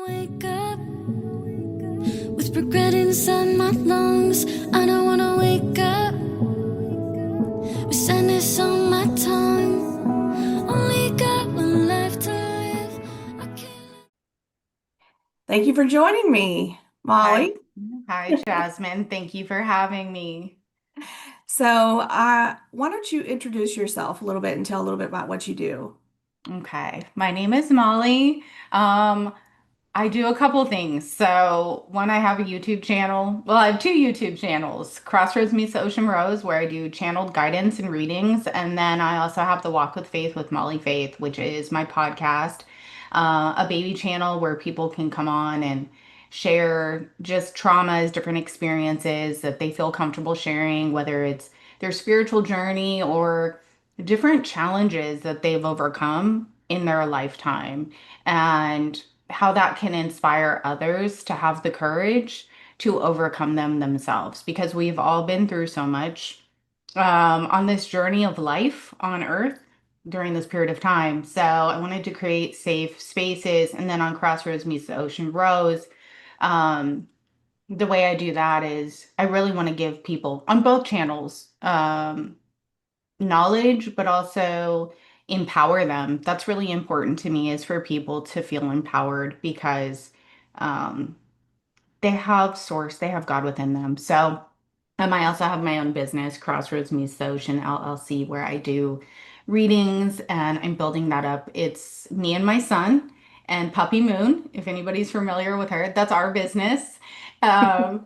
wanna wake up with regret inside my lungs. I don't wanna wake up with sadness on my tongue. Only got one life to live. I can't. Thank you for joining me, Hi, Molly. hi, Jasmine. Thank you for having me. Why don't you introduce yourself a little bit and tell a little bit about what you do? Okay, my name is Molly. Um, I do a couple things. So, one, I have a YouTube channel. Well, I have two YouTube channels, Crossroads Meets the Ocean Rose, where I do channeled guidance and readings. And then I also have the Walk with Faith with Molly Faith, which is my podcast, a baby channel where people can come on and share just traumas, different experiences that they feel comfortable sharing, whether it's their spiritual journey or different challenges that they've overcome in their lifetime. And how that can inspire others to have the courage to overcome them themselves because we've all been through so much on this journey of life on earth during this period of time. So I wanted to create safe spaces. And then on Crossroads Meets the Ocean Rose, um, the way I do that is I really want to give people on both channels knowledge, but also empower them. That's really important to me is for people to feel empowered because um, they have source, they have God within them. So, I also have my own business, Crossroads Meets the Ocean LLC, where I do readings and I'm building that up. It's me and my son and Puppy Moon, if anybody's familiar with her, that's our business. Um,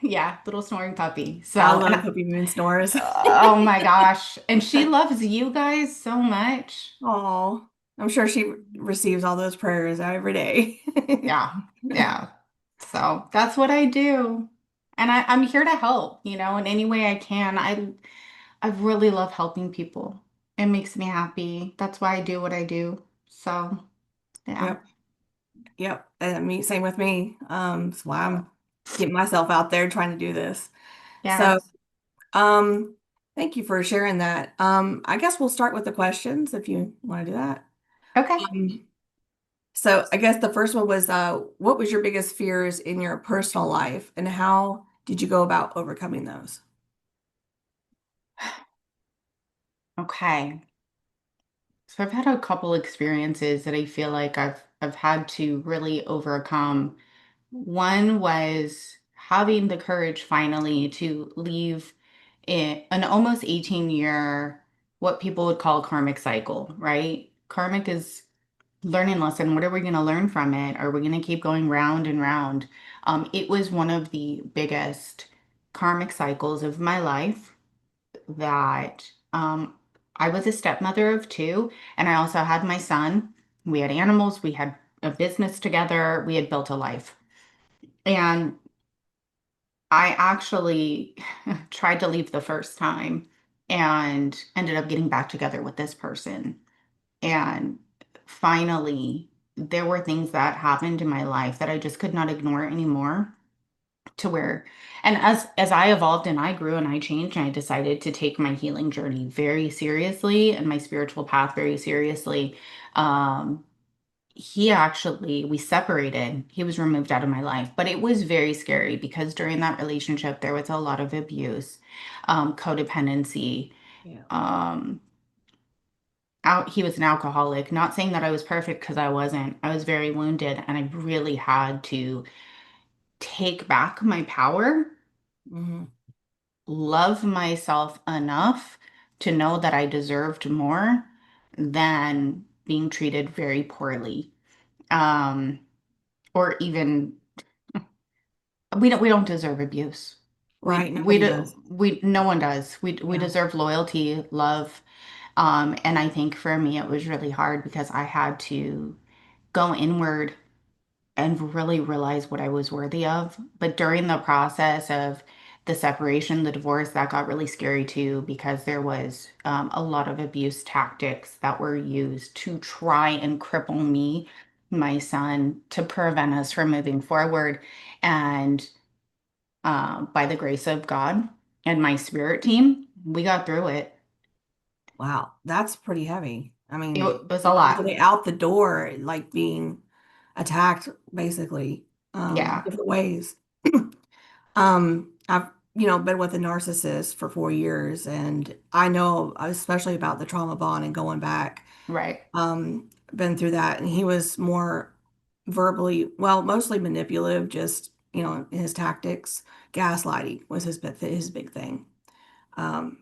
yeah, little snoring puppy. I So, and love Puppy Moon snores. oh my gosh. And she loves you guys so much. Oh, I'm sure she receives all those prayers every day. Yeah. Yeah. So that's what I do. And I'm here to help, in any way I can. I really love helping people. It makes me happy. That's why I do what I do. So, yeah. Yep, yep. Same with me. That's why I'm getting myself out there trying to do this. So, Yes. um, thank you for sharing that. I guess we'll start with the questions if you want to do that. Okay. Um, So I guess the first one was, what was your biggest fears in your personal life, and how did you go about overcoming those? Okay. So I've had a couple experiences that I feel like I've had to really overcome. One was having the courage finally to leave an almost 18-year, what people would call a karmic cycle, right? Karmic is learning lesson. What are we going to learn from it? Are we going to keep going round and round? It was one of the biggest karmic cycles of my life that I was a stepmother of two, and I also had my son. We had animals, we had a business together, we had built a life. And I actually tried to leave the first time and ended up getting back together with this person. And finally, there were things that happened in my life that I just could not ignore anymore to where and as I evolved and I grew and I changed and I decided to take my healing journey very seriously and my spiritual path very seriously. Um, we separated. He was removed out of my life, but it was very scary because during that relationship, there was a lot of abuse, codependency. Yeah. Um, he was an alcoholic, not saying that I was perfect because I wasn't. I was very wounded and I really had to take back my power, Hmm. love myself enough to know that I deserved more than being treated very poorly. Um, or even we don't deserve abuse. We Right. we Nobody do does. we no one does. We Yeah. deserve loyalty, love. And I think for me it was really hard because I had to go inward and really realize what I was worthy of. But during the process of the separation, the divorce, that got really scary too, because there was a lot of abuse tactics that were used to try and cripple me, my son, to prevent us from moving forward. And by the grace of God and my spirit team, we got through it. Wow. That's pretty heavy. I It mean, was a all the lot. way out the door, like being, attacked basically, Yeah, different ways. I've, been with a narcissist for 4 years, and I know especially about the trauma bond and going back. right. Been through that, and he was more verbally, well, mostly manipulative, just, in his tactics. Gaslighting was his big thing.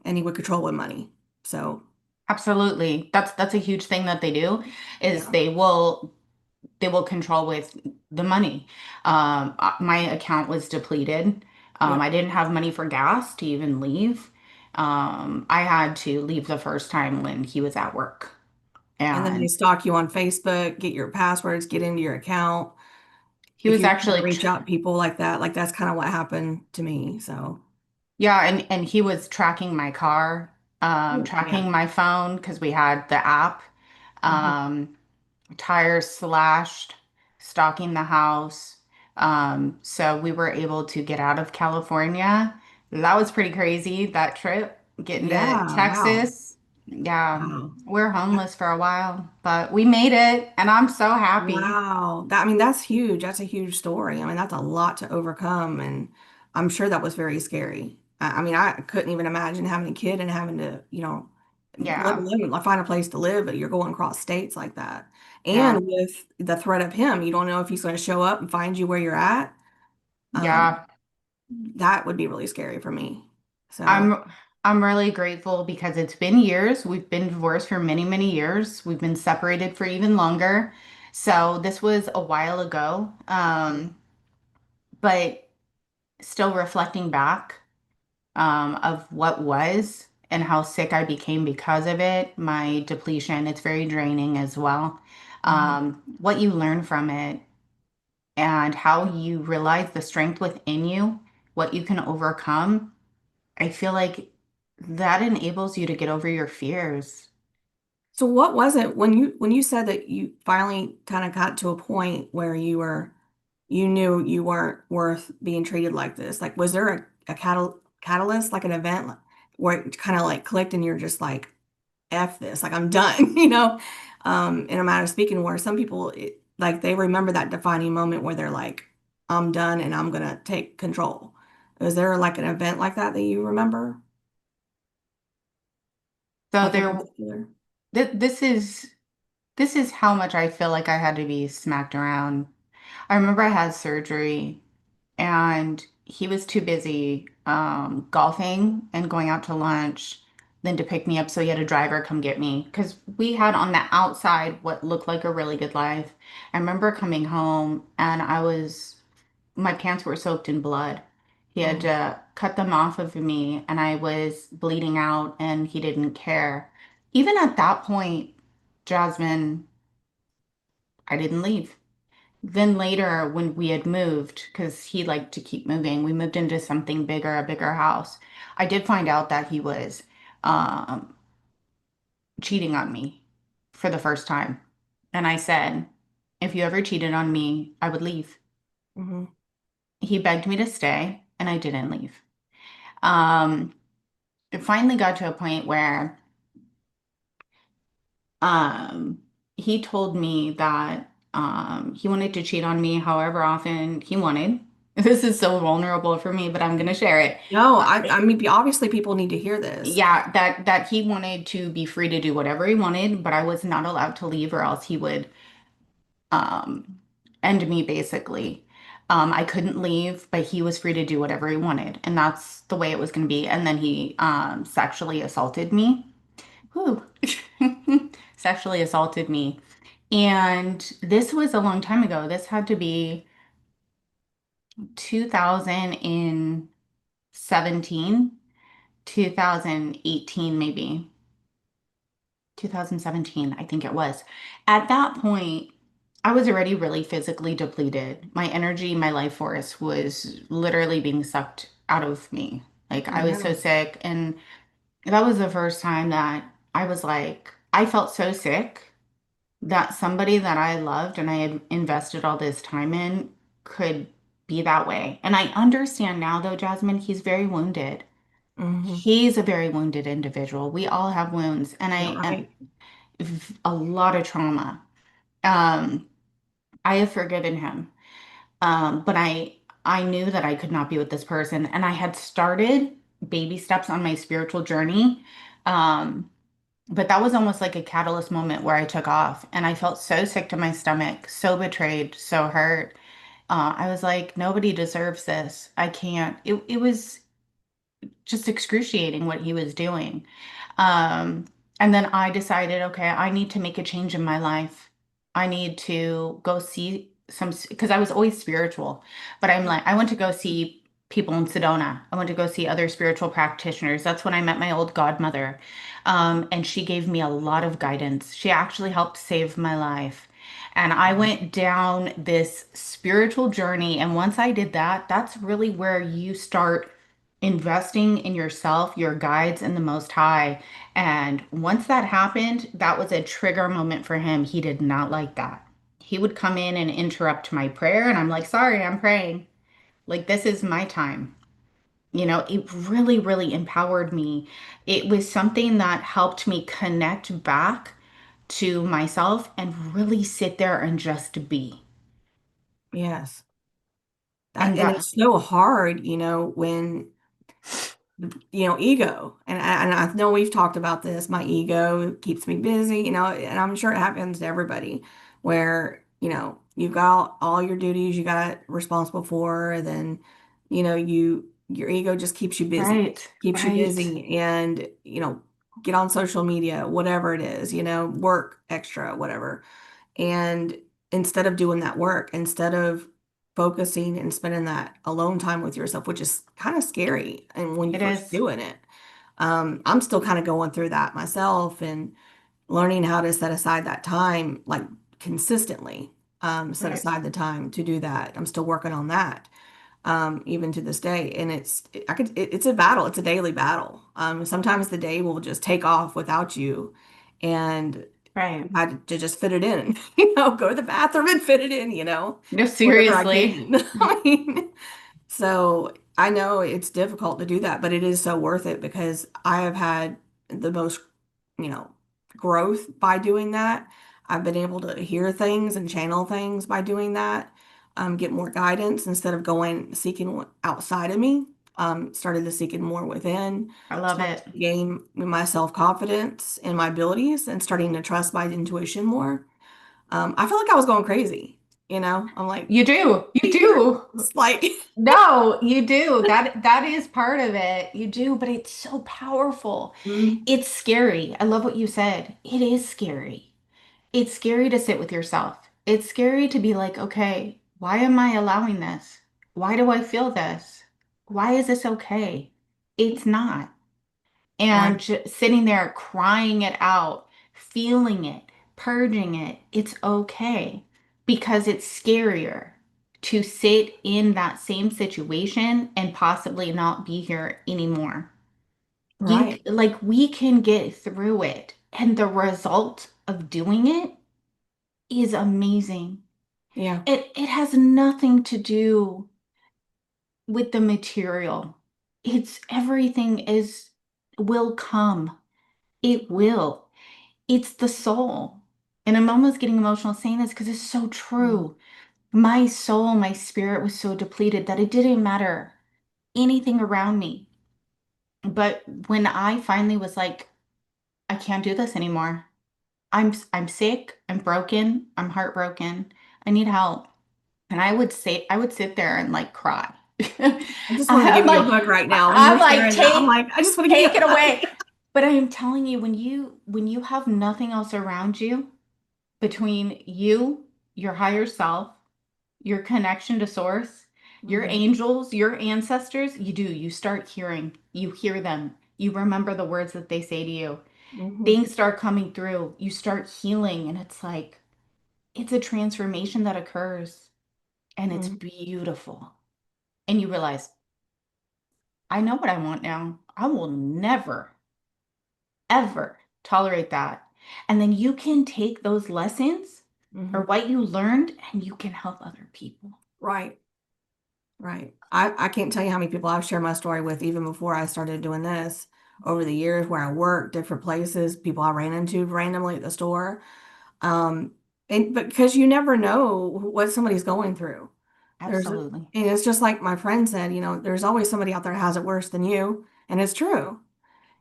And he would control with money. So, Absolutely. That's a huge thing that they do is yeah, they will control with the money. My account was depleted. yep. I didn't have money for gas to even leave. I had to leave the first time when he was at work. And then they And stalk you on Facebook, get your passwords, get into your account. he If was you can't actually, reach out to people like that, like that's kind of what happened to me. So, yeah, and he was tracking my car, yeah. tracking my phone because we had the app. Mhm. Um, Tires slashed, stalking the house. So we were able to get out of California. That was pretty crazy, that trip, getting to Yeah, wow. Texas. Yeah, Wow. we're homeless for a while, but we made it, and I'm so happy. Wow. I mean, that's huge. That's a huge story. I mean, that's a lot to overcome. And I'm sure that was very scary. I mean, I couldn't even imagine having a kid and having to, Yeah, like, find a place to live, but you're going across states like that. yeah, And with the threat of him, you don't know if he's going to show up and find you where you're at. Um, yeah. that would be really scary for me. So, I'm I'm really grateful because it's been years. We've been divorced for many, many years. We've been separated for even longer. So this was a while ago. But still reflecting back of what was and how sick I became because of it, my depletion, it's very draining as well. mhm. What you learn from it and how you realize the strength within you, what you can overcome, I feel like that enables you to get over your fears. So what was it when you said that you finally kind of got to a point where you knew you weren't worth being treated like this? Like, was there a catalyst, like an event where it kind of like clicked and you're just like, F this, like I'm done, in a matter of speaking, where some people like they remember that defining moment where they're like, I'm done and I'm gonna take control. Was there like an event like that that you remember? So Like in there, particular? this is how much I feel like I had to be smacked around. I remember I had surgery and he was too busy golfing and going out to lunch than to pick me up. So he had a driver come get me because we had on the outside what looked like a really good life. I remember coming home and my pants were soaked in blood. He had Oh, to cut them off of me and I was bleeding out and he didn't care. Even at that point, Jasmine, I didn't leave. Then later, when we had moved, because he liked to keep moving, we moved into something bigger, a bigger house. I did find out that he was um, cheating on me for the first time. And I said, if you ever cheated on me, I would leave. hmm. He begged me to stay, and I didn't leave. Um, it finally got to a point where Um, he told me that he wanted to cheat on me however often he wanted. This is so vulnerable for me, but I'm gonna share it. No, I mean, obviously people need to hear this. Yeah, that he wanted to be free to do whatever he wanted, but I was not allowed to leave or else he would um end me basically. I couldn't leave, but he was free to do whatever he wanted, and that's the way it was gonna be. And then he sexually assaulted me. Whew. Sexually assaulted me. And this was a long time ago. This had to be 2017, 2018, maybe 2017, I think it was. At that point, I was already really physically depleted. My energy, my life force was literally being sucked out of me. Like I was so Yeah. sick. And that was the first time that I was like, I felt so sick that somebody that I loved and I had invested all this time in could be that way. And I understand now, though, Jasmine, he's very wounded. Hmm. He's a very wounded individual. We all have wounds, and Yeah, and right. a lot of trauma. Um, I have forgiven him. But I knew that I could not be with this person, and I had started baby steps on my spiritual journey. Um, but that was almost like a catalyst moment where I took off, and I felt so sick to my stomach, so betrayed, so hurt. I was like, nobody deserves this. I can't. It was just excruciating what he was doing. Um, and then I decided, okay, I need to make a change in my life. I need to go see some, because I was always spiritual, but I'm like, I went to go see people in Sedona. I went to go see other spiritual practitioners. That's when I met my old godmother. And she gave me a lot of guidance. She actually helped save my life. And I went down this spiritual journey. And once I did that, that's really where you start investing in yourself, your guides, and the Most High. And once that happened, that was a trigger moment for him. He did not like that. He would come in and interrupt my prayer, and I'm like, sorry, I'm praying. Like, this is my time. It really, really empowered me. It was something that helped me connect back to myself and really sit there and just be. Yes. And And that, it's so hard, when ego. And I know we've talked about this. My ego keeps me busy, and I'm sure it happens to everybody where, you've got all your duties you got responsible for, then, your ego just right, keeps you right, busy and, get on social media, whatever it is, work extra, whatever. And instead of doing that work, instead of focusing and spending that alone time with yourself, which is kind of scary, and when you it first is. doing it, I'm still kind of going through that myself and learning how to set aside that time, like consistently, set Right, aside the time to do that. I'm still working on that, even to this day. And it's a battle. It's a daily battle. Sometimes the day will just take off without you, and right. I had to just fit it in, go to the bathroom and fit it in, No, whatever I seriously. can. I mean, so I know it's difficult to do that, but it is so worth it because I have had the most, you know, growth by doing that. I've been able to hear things and channel things by doing that, get more guidance instead of going seeking outside of me. Started to seek it more within, I love started it. to gain my self-confidence and my abilities and starting to trust my intuition more. I feel like I was going crazy, I'm like, You do. You you're do. just like, No, you do. That is part of it. You do, but it's so powerful. mm, It's scary. I love what you said. It is scary. It's scary to sit with yourself. It's scary to be like, okay, why am I allowing this? Why do I feel this? Why is this okay? It's not. right, And just sitting there crying it out, feeling it, purging it, it's okay because it's scarier to sit in that same situation and possibly not be here anymore. right, Like we can get through it, and the result of doing it is amazing. yeah, It has nothing to do with the material. It's everything is will come. It will. It's the soul. And I'm almost getting emotional saying this because it's so mm, true. My soul, my spirit was so depleted that it didn't matter anything around me. But when I finally was like, I can't do this anymore. I'm sick, I'm broken, I'm heartbroken. I need help. And I would sit there and like cry. I just wanted to I'm give you a like, hug right now when you I'm were like, sharing that. I'm like, I just want to give you take a it hug. away. But I am telling you, when you have nothing else around you between you, your higher self, your connection to source, your Hmm. angels, your ancestors, you start hearing, you hear them. You remember the words that they say to you. Hmm. Things start coming through. You start healing, and it's like it's a transformation that occurs, and it's Hmm. beautiful. And you realize, I know what I want now. I will never, ever tolerate that. And then you can take those lessons or Hmm. what you learned and you can help other people. Right, right. I can't tell you how many people I've shared my story with even before I started doing this over the years where I worked, different places, people I ran into randomly at the store. And because you never know what somebody's going through. And Absolutely. it's just like my friend said, there's always somebody out there that has it worse than you. And it's true,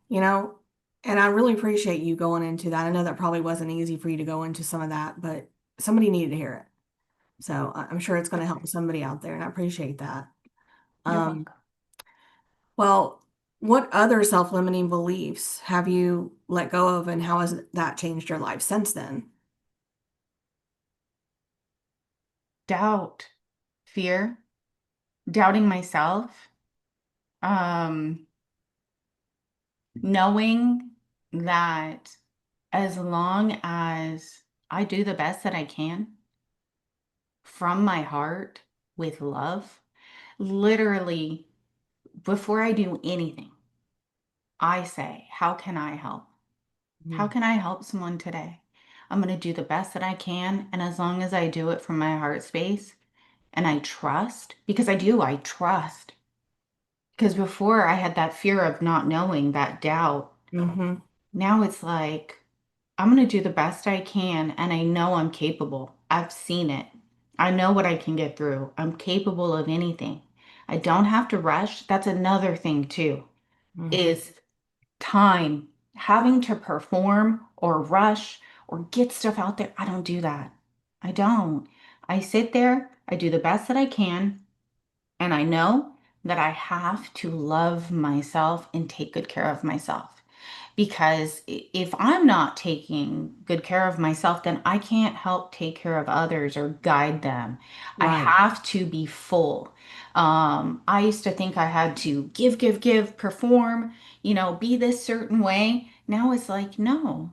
you know, and I really appreciate you going into that. I know that probably wasn't easy for you to go into some of that, but somebody needed to hear it. So I'm sure it's going to help somebody out there, and I appreciate that. You're Um, welcome. well, what other self-limiting beliefs have you let go of, and how has that changed your life since then? Doubt, fear, doubting myself, um, knowing that as long as I do the best that I can from my heart with love, literally before I do anything, I say, how can I help? How Mhm. can I help someone today? I'm going to do the best that I can. And as long as I do it from my heart space and I trust, because I trust. Because before I had that fear of not knowing, that doubt. Mhm. Now it's like, I'm going to do the best I can. And I know I'm capable. I've seen it. I know what I can get through. I'm capable of anything. I don't have to rush. That's another thing, too, Mhm. is time, having to perform or rush or get stuff out there. I don't do that. I don't. I sit there, I do the best that I can, and I know that I have to love myself and take good care of myself. Because if I'm not taking good care of myself, then I can't help take care of others or guide them. I Right. have to be full. I used to think I had to give, perform, be this certain way. Now it's like, no,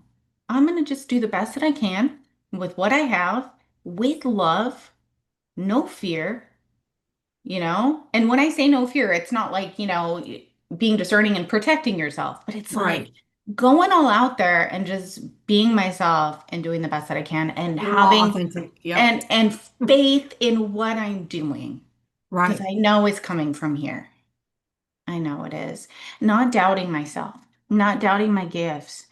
I'm going to just do the best that I can with what I have, with love, no fear, And when I say no fear, it's not like, being discerning and protecting yourself, but it's like Right. going all out there and just being myself and doing the best that I can and Raw, having authentic. Yep. and faith in what I'm doing because Right. I know it's coming from here. I know it is. Not doubting myself, not doubting my gifts,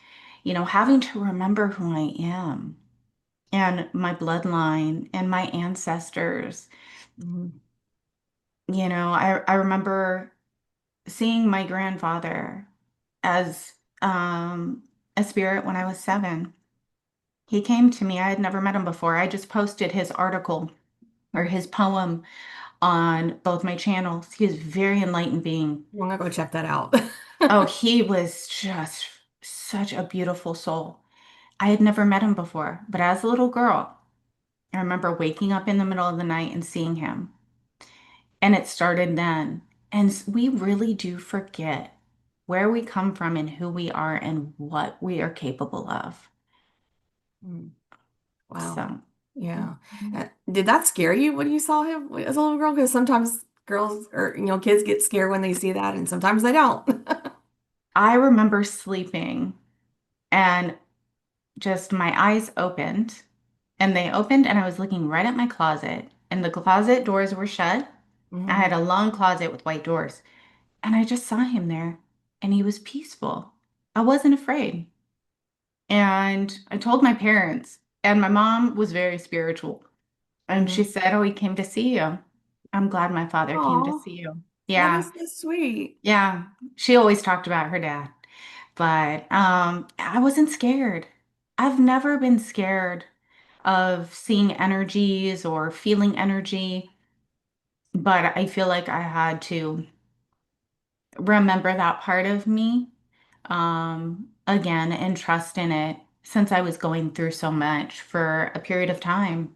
having to remember who I am and my bloodline and my ancestors. Mhm. I remember seeing my grandfather as a spirit when I was 7. He came to me. I had never met him before. I just posted his article or his poem on both my channels. He is a very enlightened being. I'm gonna go check that out. Oh, he was just such a beautiful soul. I had never met him before, but as a little girl, I remember waking up in the middle of the night and seeing him. And it started then. And we really do forget where we come from and who we are and what we are capable of. Mm. Wow. So Yeah. Did that scare you when you saw him as a little girl? Because sometimes girls or kids get scared when they see that, and sometimes they don't. I remember sleeping and just my eyes opened and they opened and I was looking right at my closet and the closet doors were shut. I Hmm. had a long closet with white doors and I just saw him there and he was peaceful. I wasn't afraid. And I told my parents, and my mom was very spiritual. And she Hmm. said, oh, he came to see you. I'm glad my father came to Oh, see you. that Yeah. is so sweet. Yeah. She always talked about her dad. But I wasn't scared. I've never been scared of seeing energies or feeling energy, but I feel like I had to remember that part of me again and trust in it since I was going through so much for a period of time.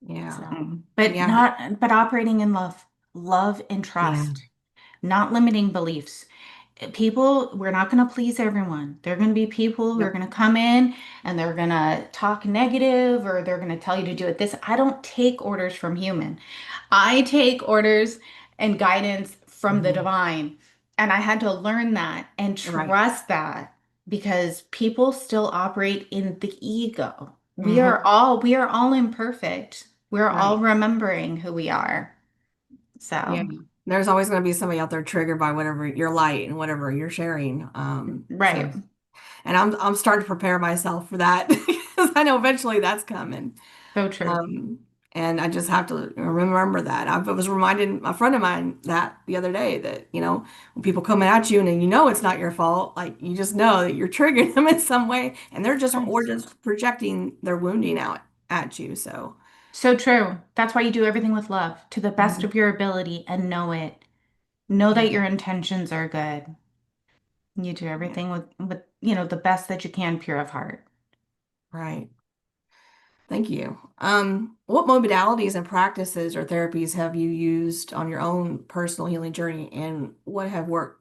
So, Yeah. but Yeah. not operating in love, love and Yeah. trust, not limiting beliefs. People, we're not going to please everyone. There are going to be people who are Yep. going to come in and they're going to talk negative or they're going to tell you to do it this. I don't take orders from human. I take orders and guidance from the Hmm. divine. And I had to learn that and Right. trust that because people still operate in the ego. Hmm. We are all imperfect. We're all Right. remembering who we are. Yeah. So, There's always going to be somebody out there triggered by whatever your light and whatever you're sharing. right. And I'm starting to prepare myself for that. because I know eventually that's coming. So true. Um, and I just have to remember that. I was reminding a friend of mine that the other day that, when people come at you and then it's not your fault, like you just know that you're triggering them in some way and they're just or Yes. just projecting their wounding out at you. So, So true. That's why you do everything with love to the best mhm. of your ability and know it. Know Yeah, that your intentions are good. You do yeah, everything with the best that you can, pure of heart. right. Thank you. What modalities and practices or therapies have you used on your own personal healing journey and what have worked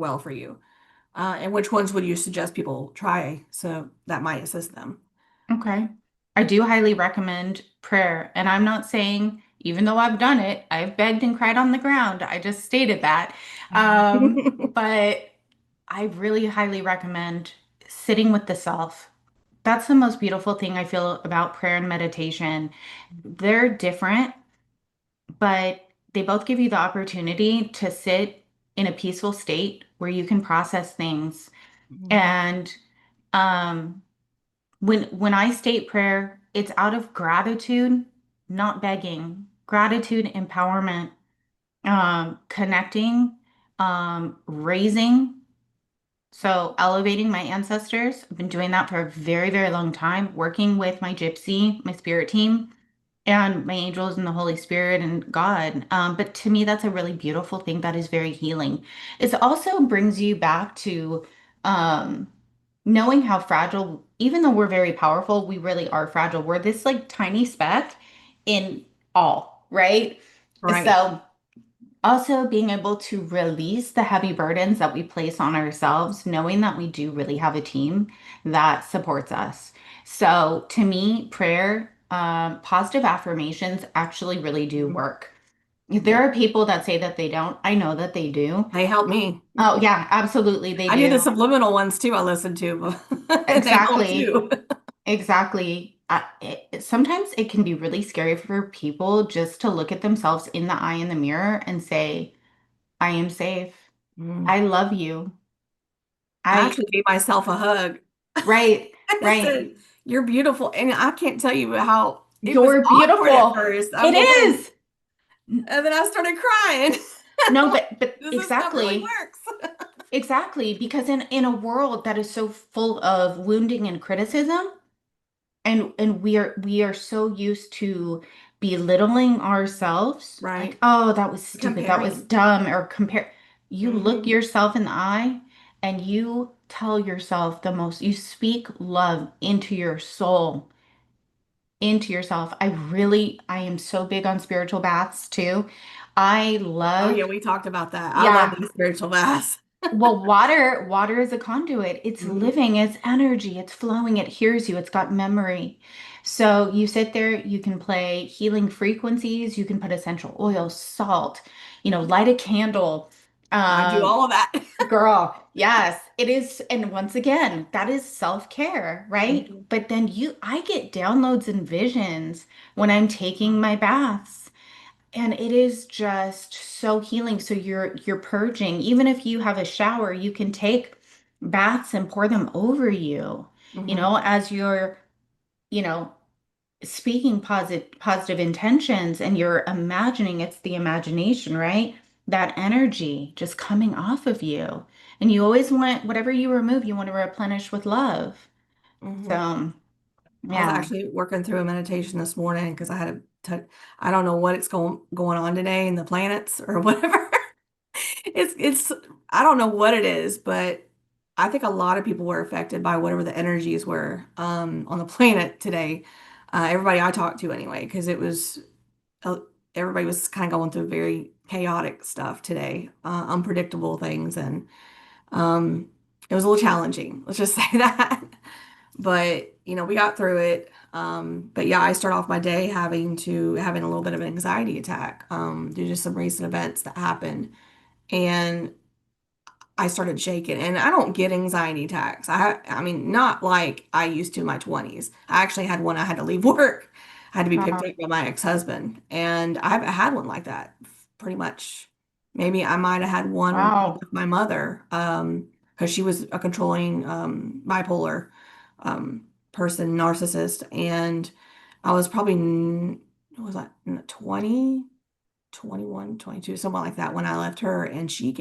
well for you? And which ones would you suggest people try so that might assist them? Okay. I do highly recommend prayer. And I'm not saying, even though I've done it, I've begged and cried on the ground. I just stated that. But I really highly recommend sitting with the self. That's the most beautiful thing I feel about prayer and meditation. They're different, but they both give you the opportunity to sit in a peaceful state where you can process things. Mhm. And um, when I state prayer, it's out of gratitude, not begging. Gratitude, empowerment, connecting, raising. So elevating my ancestors. I've been doing that for a very, very long time, working with my gypsy, my spirit team, and my angels and the Holy Spirit and God. But to me, that's a really beautiful thing that is very healing. It also brings you back to um, knowing how fragile, even though we're very powerful, we really are fragile. We're this like tiny speck in all, right? Right. So also being able to release the heavy burdens that we place on ourselves, knowing that we do really have a team that supports us. So to me, prayer, positive affirmations actually really do Mhm. work. There Yeah. are people that say that they don't. I know that they do. They help me. Oh, yeah, absolutely, they I do the do. subliminal ones too, I listen to, but they help Exactly. too. Exactly. Sometimes it can be really scary for people just to look at themselves in the eye in the mirror and say, I am safe. Mm. I love you. I I, actually gave myself a hug. right, I right. said, "You're beautiful," and I can't tell you how it was You're awkward at beautiful. first. I'm It going, is. N- and then I started crying. No, I'm like, but does this stuff really exactly. works? Exactly. Because in a world that is so full of wounding and criticism, and we are so used to belittling ourselves, like, Right. oh, that was stupid, that was Comparing. dumb, or compare. You look Hmm. yourself in the eye and you tell yourself you speak love into your soul, into yourself. I am so big on spiritual baths too. I Oh yeah, love, we talked about that. I love yeah. these spiritual baths. Well, water is a conduit. It's Hmm. living, it's energy, it's flowing, it hears you, it's got memory. So you sit there, you can play healing frequencies, you can put essential oil, salt, light a candle. I do Um, all of that. Girl, yes, it is. And once again, that is self-care, right? Mhm. But then I get downloads and visions when I'm taking my baths. And it is just so healing. So you're purging. Even if you have a shower, you can take baths and pour them over you, Hmm. as you're, you know, speaking positive intentions and you're imagining, it's the imagination, right? That energy just coming off of you. And you always want whatever you remove, you want to replenish with love. Hmm. So, I was yeah. actually working through a meditation this morning because I had I don't know what it's going on today in the planets or whatever. It's I don't know what it is, but I think a lot of people were affected by whatever the energies were on the planet today. Everybody I talked to anyway, because it was uh, everybody was kind of going through very chaotic stuff today, unpredictable things, and it was a little challenging. Let's just say that. But we got through it. But yeah, I start off my day having a little bit of an anxiety attack due to some recent events that happened. And I started shaking, and I don't get anxiety attacks. I mean, not like I used to in my 20s. I actually had one. I had to leave work. I had to be picked Uh, up by my ex-husband, and I haven't had one like that pretty much. Maybe I might have had one wow. with my mother, because she was a controlling bipolar. person, narcissist, and I was probably, what was that, 20? 21, 22, something like that when I left her. And she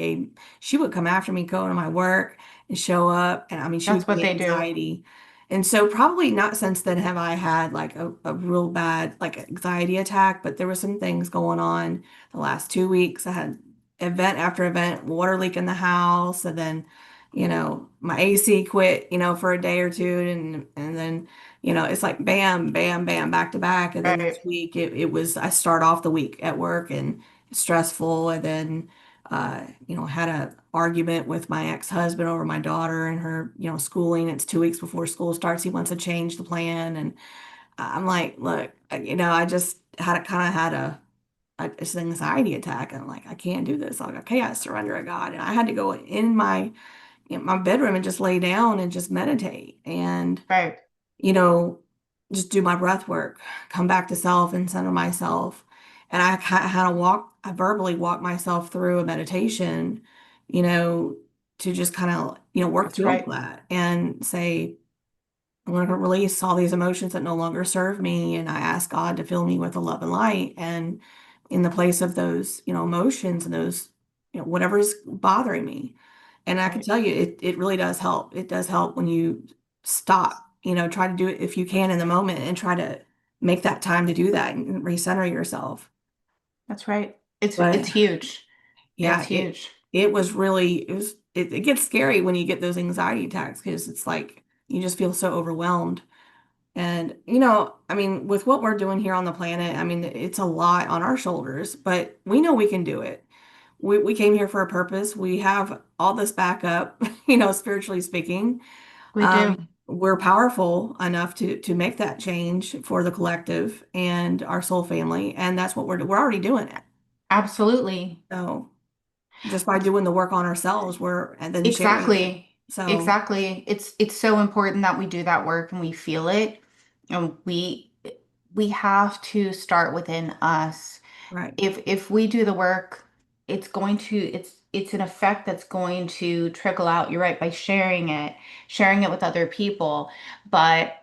would come after me, go to my work and show up. And I mean, she would That's give what me they do. anxiety. And so probably not since then have I had like a real bad like anxiety attack, but there were some things going on the last 2 weeks. I had event after event, water leak in the house, and then, my AC quit, for a day or two, and then it's like bam, bam, bam, back to back. And then this Right. week it was, I start off the week at work and it's stressful. And then, had a argument with my ex-husband over my daughter and her, schooling. It's 2 weeks before school starts. He wants to change the plan. And I'm like, look, I just had it's an anxiety attack. And I'm like, I can't do this. I'm like, okay, I surrender to God. And I had to go in my bedroom and just lay down and just meditate. And Right. you know, just do my breath work, come back to self and center myself. And I verbally walk myself through a meditation, you know, to just kind of, work That's through all right. that and say, I'm going to release all these emotions that no longer serve me. And I ask God to fill me with the love and light. And in the place of those, emotions and those, whatever's bothering me. And I can Right. tell you, it really does help. It does help when you stop, try to do it if you can in the moment and try to make that time to do that and recenter yourself. That's right. It's But huge. It's yeah, huge. it gets scary when you get those anxiety attacks because it's like you just feel so overwhelmed. And, I mean, with what we're doing here on the planet, I mean, it's a lot on our shoulders, but we know we can do it. We came here for a purpose. We have all this backup, spiritually speaking. We do. We're powerful enough to make that change for the collective and our soul family. And that's what we're already doing it. Absolutely. So just by doing the work on ourselves, and then sharing it. Exactly. So, Exactly. It's so important that we do that work and we feel it. And we have to start within us. right, If we do the work, it's an effect that's going to trickle out. You're right, by sharing it with other people. But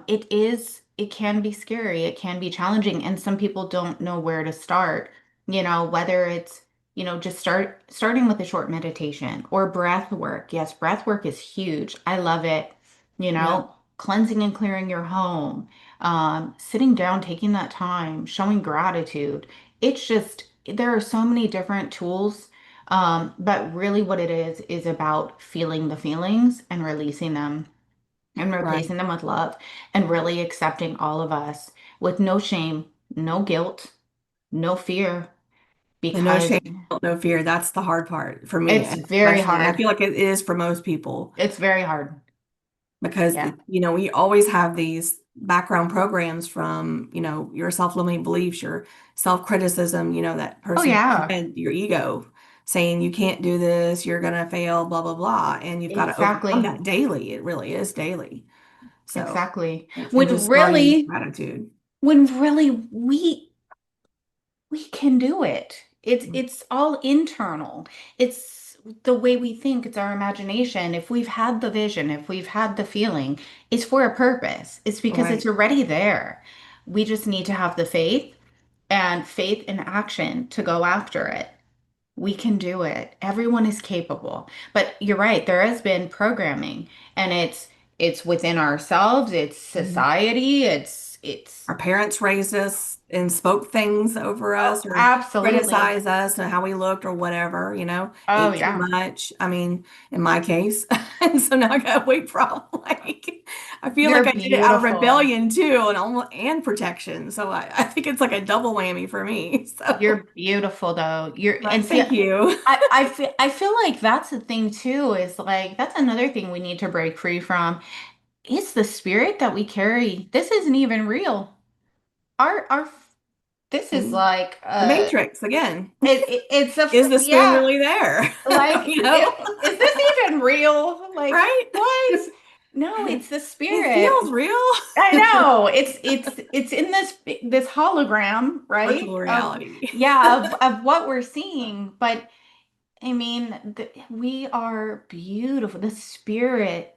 it can be scary, it can be challenging, and some people don't know where to start. Whether it's just starting with a short meditation or breath work. Yes, breath work is huge. I love it. yeah, Cleansing and clearing your home, sitting down, taking that time, showing gratitude. It's just, there are so many different tools, but really what it is about feeling the feelings and releasing them and right. replacing them with love and really accepting all of us with no shame, no guilt, no fear, The no because shame, no fear. That's the hard part for me, it's and very especially, and I hard. feel like it is for most people It's very hard. because Yeah. we always have these background programs from, your self-limiting beliefs, your self-criticism, that Oh, person, yeah. and your ego saying you can't do this, you're gonna fail, blah blah blah, and you've got to overcome Exactly. that daily. It really is daily. So, Exactly. and When just starting with really, gratitude. when really we can do it. It's all internal. It's the way we think, it's our imagination. If we've had the vision, if we've had the feeling, it's for a purpose. It's because it's Right. already there. We just need to have the faith and faith in action to go after it. We can do it. Everyone is capable. But you're right, there has been programming, and it's within ourselves, it's Mhm. society, it's Our parents raised us and spoke things over oh, us or absolutely. criticized us and how we looked or whatever, Oh ate too yeah. much. I mean, in my case. And so now I got a weight problem. Like, I feel like You're I did it out of beautiful. rebellion too, and protection. So I think it's like a double whammy for me. So, You're beautiful though. You're but and see thank you. I feel like that's the thing too, is like that's another thing we need to break free from. It's the spirit that we carry. This isn't even real. Our this is And like the Matrix again. it's a Is this thing yeah, really there? like You know? is this even real? Like Right? what? No, it's the It spirit. feels real. I know. It's in this hologram, right? Virtual Of reality. yeah, of what we're seeing, but I mean, we are beautiful. The spirit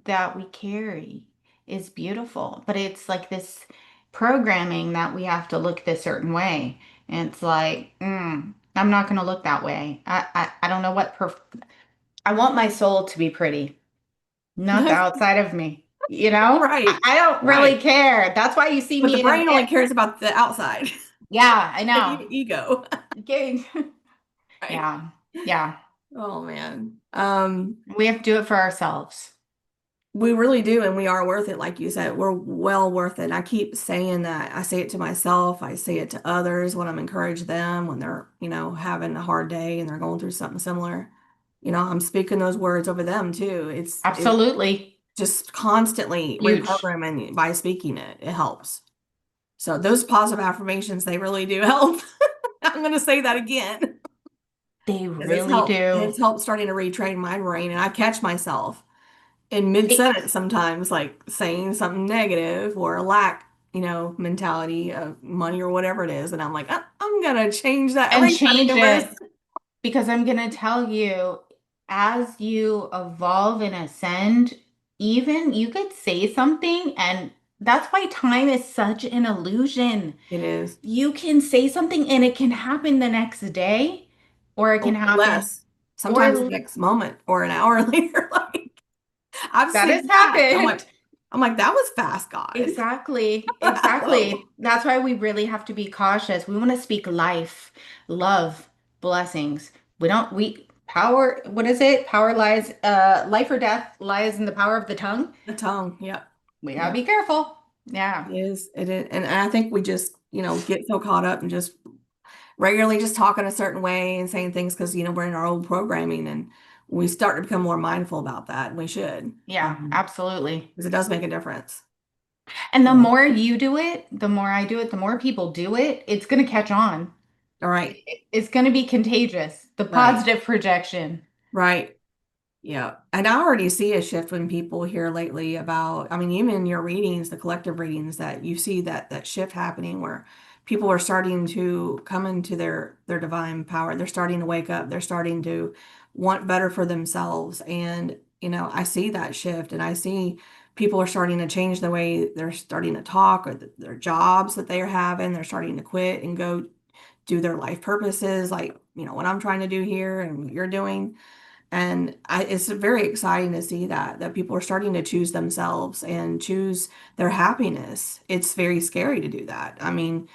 that we carry is beautiful, but it's like this programming that we have to look this certain way. And it's like, I'm not going to look that way. I don't know what I want my soul to be pretty, not the outside of me. You know, Right. I don't really Right. care. That's why you see But the me in brain only cares about the outside. yeah, I The know. ego. Okay. Right. Yeah. Yeah. Oh man. We have to do it for ourselves. We really do, and we are worth it, like you said. We're well worth it. And I keep saying that. I say it to myself, I say it to others when I'm encouraging them when they're, having a hard day and they're going through something similar. I'm speaking those words over them too. It's Absolutely. just constantly Huge. reprogramming by speaking it. It helps. So those positive affirmations, they really do help. I'm going to say that again They because it's really helped. do. It's helped starting to retrain my brain, and I catch myself in mid-sentence sometimes, like saying something negative or a lack, mentality of money or whatever it is, and I'm like, I'm gonna change that, And rewriting change the list. it because I'm going to tell you, as you evolve and ascend, even you could say something, and that's why time is such an illusion. It is, You can say something and it can happen the next day, or it or can happen, less. Sometimes the or next moment or an hour later. Like I've that seen has that. I'm like, happened. that was fast, God. Exactly. Whoa. Exactly. That's why we really have to be cautious. We want to speak life, love, blessings. We power, what is it? Power lies, life or death lies in the power of the tongue. The tongue. Yep. We gotta Yep. be careful. Yeah. It is. It is. And I think we just, get so caught up and just regularly just talking a certain way and saying things because we're in our old programming, and we start to become more mindful about that, and we should, Yeah, absolutely. because it does make a difference. And the So, more you do it, the more I do it, the more people do it, it's gonna catch on. all right. It's gonna be contagious. The Right. positive projection. Right. Yeah. And I already see a shift when people hear lately about, I mean, even in your readings, the collective readings, that you see that shift happening where people are starting to come into their divine power. They're starting to wake up. They're starting to want better for themselves. And, I see that shift, and I see people are starting to change the way they're starting to talk, or their jobs that they are having. They're starting to quit and go do their life purposes, like, what I'm trying to do here and what you're doing. And it's very exciting to see that people are starting to choose themselves and choose their happiness. It's very scary to do that. I mean,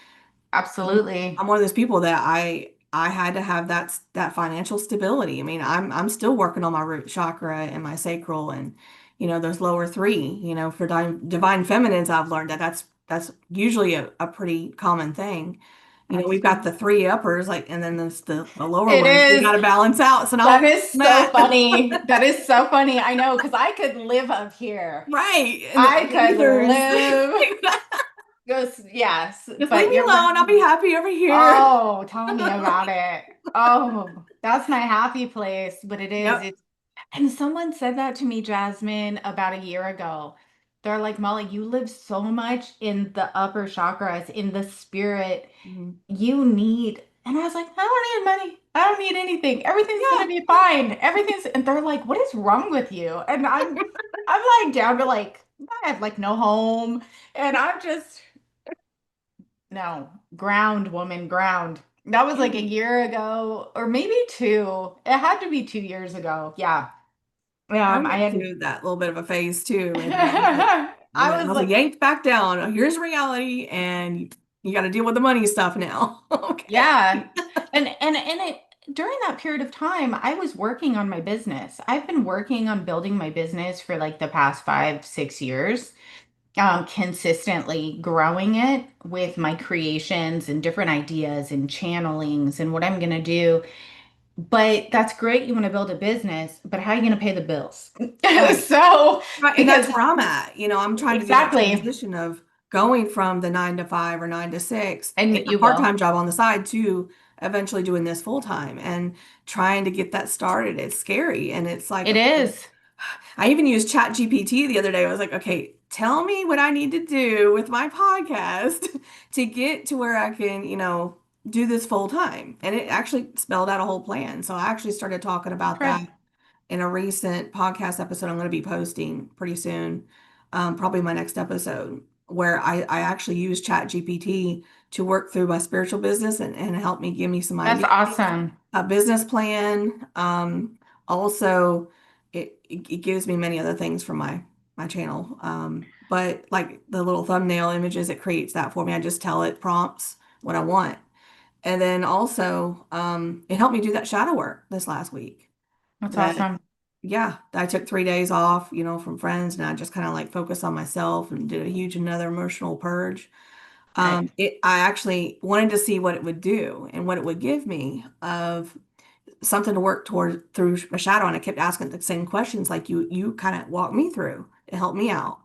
I'm Absolutely. one of those people that I had to have that financial stability. I mean, I'm still working on my root chakra and my sacral, and those lower three. For divine feminines, I've learned that that's usually a pretty common thing. We've got the Absolutely. three uppers, like, and then there's the lower It ones we got is. to balance out. So now I'm That working is on so that. funny. That is so funny. I know, because I could live up here. Right. And I the could ethers. live. Yes, Just leave but me you're alone. I'll be happy over here. oh, tell me about it. Oh, that's my happy place. But it is, Yep. and someone said that to me, Jasmine, about a year ago. They're like, Molly, you live so much in the upper chakras, in the spirit. Mhm. You need, and I was like, I don't need money. I don't need anything. Everything's gonna Yeah. be fine. Everything's, and they're like, what is wrong with you? And I'm like down to like, I have like no home, and I'm just, no, ground, woman, ground. That was like a Yeah. year ago, or maybe two. It had to be 2 years ago. Yeah. I I went had, through that little bit of a phase too, and I was like, I I was was like, yanked back down. Here's reality, and you got to deal with the money stuff now. Okay. yeah. And it during that period of time, I was working on my business. I've been working on building my business for like the past 5, 6 years, consistently growing it with my creations and different ideas and channelings and what I'm gonna do. But that's great. You want to build a business, but how are you going to pay the bills? Right. So, Right. And that's because where I'm at. I'm trying to do that exactly, transition of going from the 9 to 5 or 9 to 6, and getting a you part-time will. job on the side, to eventually doing this full-time and trying to get that started. It's scary. And it's like, It is. I even used Chat GPT the other day. I was like, okay, tell me what I need to do with my podcast to get to where I can, do this full time. And it actually spelled out a whole plan. So I actually started talking about that Correct. in a recent podcast episode I'm going to be posting pretty soon. probably my next episode, where I actually use Chat GPT to work through my spiritual business and help me give me some That's ideas, awesome. a business plan. Also, it gives me many other things for my channel. But like the little thumbnail images, it creates that for me. I just tell it prompts what I want. And then also, it helped me do that shadow work this last week. That's That, awesome. yeah, I took 3 days off, from friends, and I just kind of like focused on myself and did a huge another emotional purge. Right. I actually wanted to see what it would do and what it would give me of something to work toward through a shadow. And I kept asking the same questions like you kind of walked me through to help me out.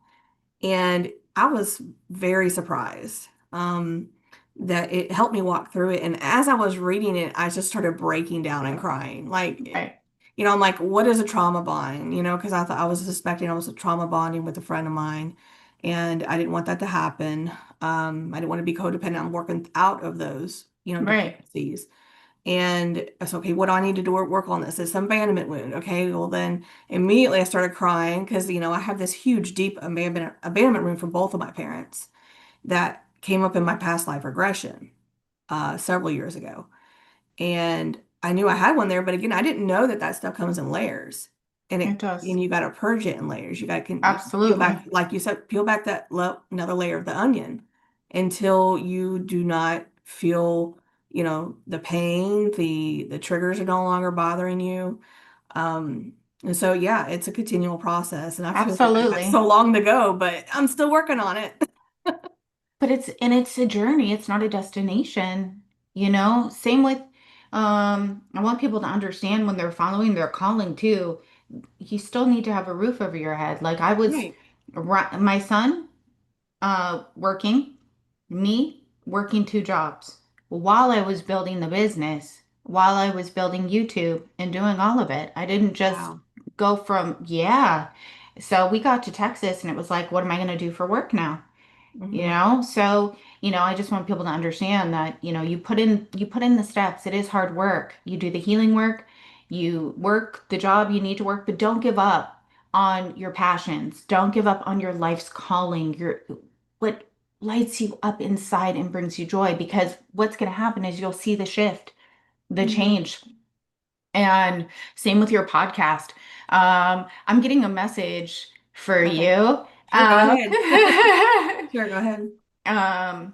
And I was very surprised that it helped me walk through it. And as I was reading it, I just started breaking down and crying. Right. I'm like, what is a trauma bond? Because I thought I was suspecting I was a trauma bonding with a friend of mine. And I didn't want that to happen. I didn't want to be codependent. I'm working out of those, Right. dependencies. And I said, okay, what do I need to do work on this? It's some abandonment wound. Okay, well then immediately I started crying because I have this huge, deep abandonment wound from both of my parents that came up in my past life regression several years ago. And I knew I had one there, but again, I didn't know that that stuff comes in layers. And It does. you got to purge it in layers. You got to peel back, Absolutely. like you said, peel back that another layer of the onion until you do not feel, the pain, the triggers are no longer bothering you. And so yeah, it's a continual process, and I feel like I got Absolutely. so long to go, but I'm still working on it. But it's a journey. It's not a destination, you know? Same with I want people to understand when they're following their calling too, you still need to have a roof over your head. Like I was Right. my son working, me working two jobs while I was building the business, while I was building YouTube and doing all of it. I didn't just Wow. go from, yeah. So we got to Texas and it was like, what am I going to do for work now? Hmm. So I just want people to understand that you put in the steps. It is hard work. You do the healing work, you work the job you need to work, but don't give up on your passions. Don't give up on your life's calling, your what lights you up inside and brings you joy, because what's going to happen is you'll see the shift, the Hmm. change. And same with your podcast. I'm getting a message for Okay. you. Sure, go um, ahead. Sure, go ahead. um,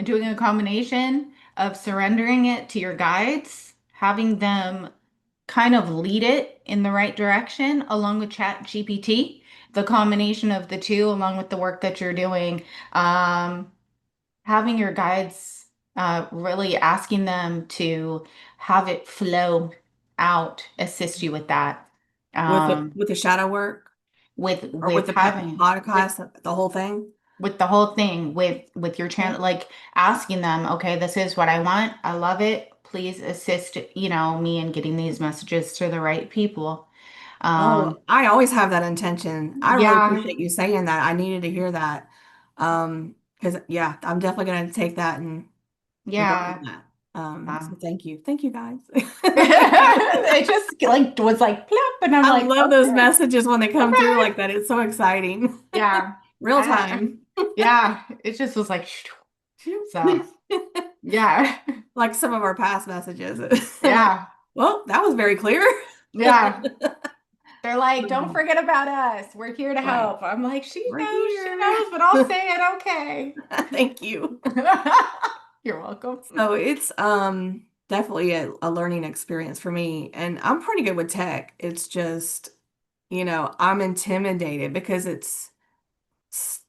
doing a combination of surrendering it to your guides, having them kind of lead it in the right direction along with Chat GPT, the combination of the two, along with the work that you're doing, um, having your guides really asking them to have it flow out, assist you with that. With the Um, with the shadow work with or with with the having with podcast, the whole thing? with the whole thing, with your Okay. channel, like asking them, okay, this is what I want, I love it, please assist me in getting these messages to the right people. Oh, um I always have that intention. I really yeah, appreciate you saying that. I needed to hear that. Because yeah, I'm definitely gonna take that and work on yeah. that. So um, thank you. Thank you guys. it just like was like plop, and I'm I like, love those okay, messages when they come through okay, like that. It's so exciting. yeah. Real time. Yeah, it just was like so yeah. Like some of our past messages. I'm like, Yeah, well, that was very clear. yeah. They're like, don't Um, forget about us. We're here to right. help. I'm like, We're she here. knows, but I'll say it okay. Thank you. You're welcome. So it's definitely a learning experience for me. And I'm pretty good with tech. It's just, I'm intimidated because it's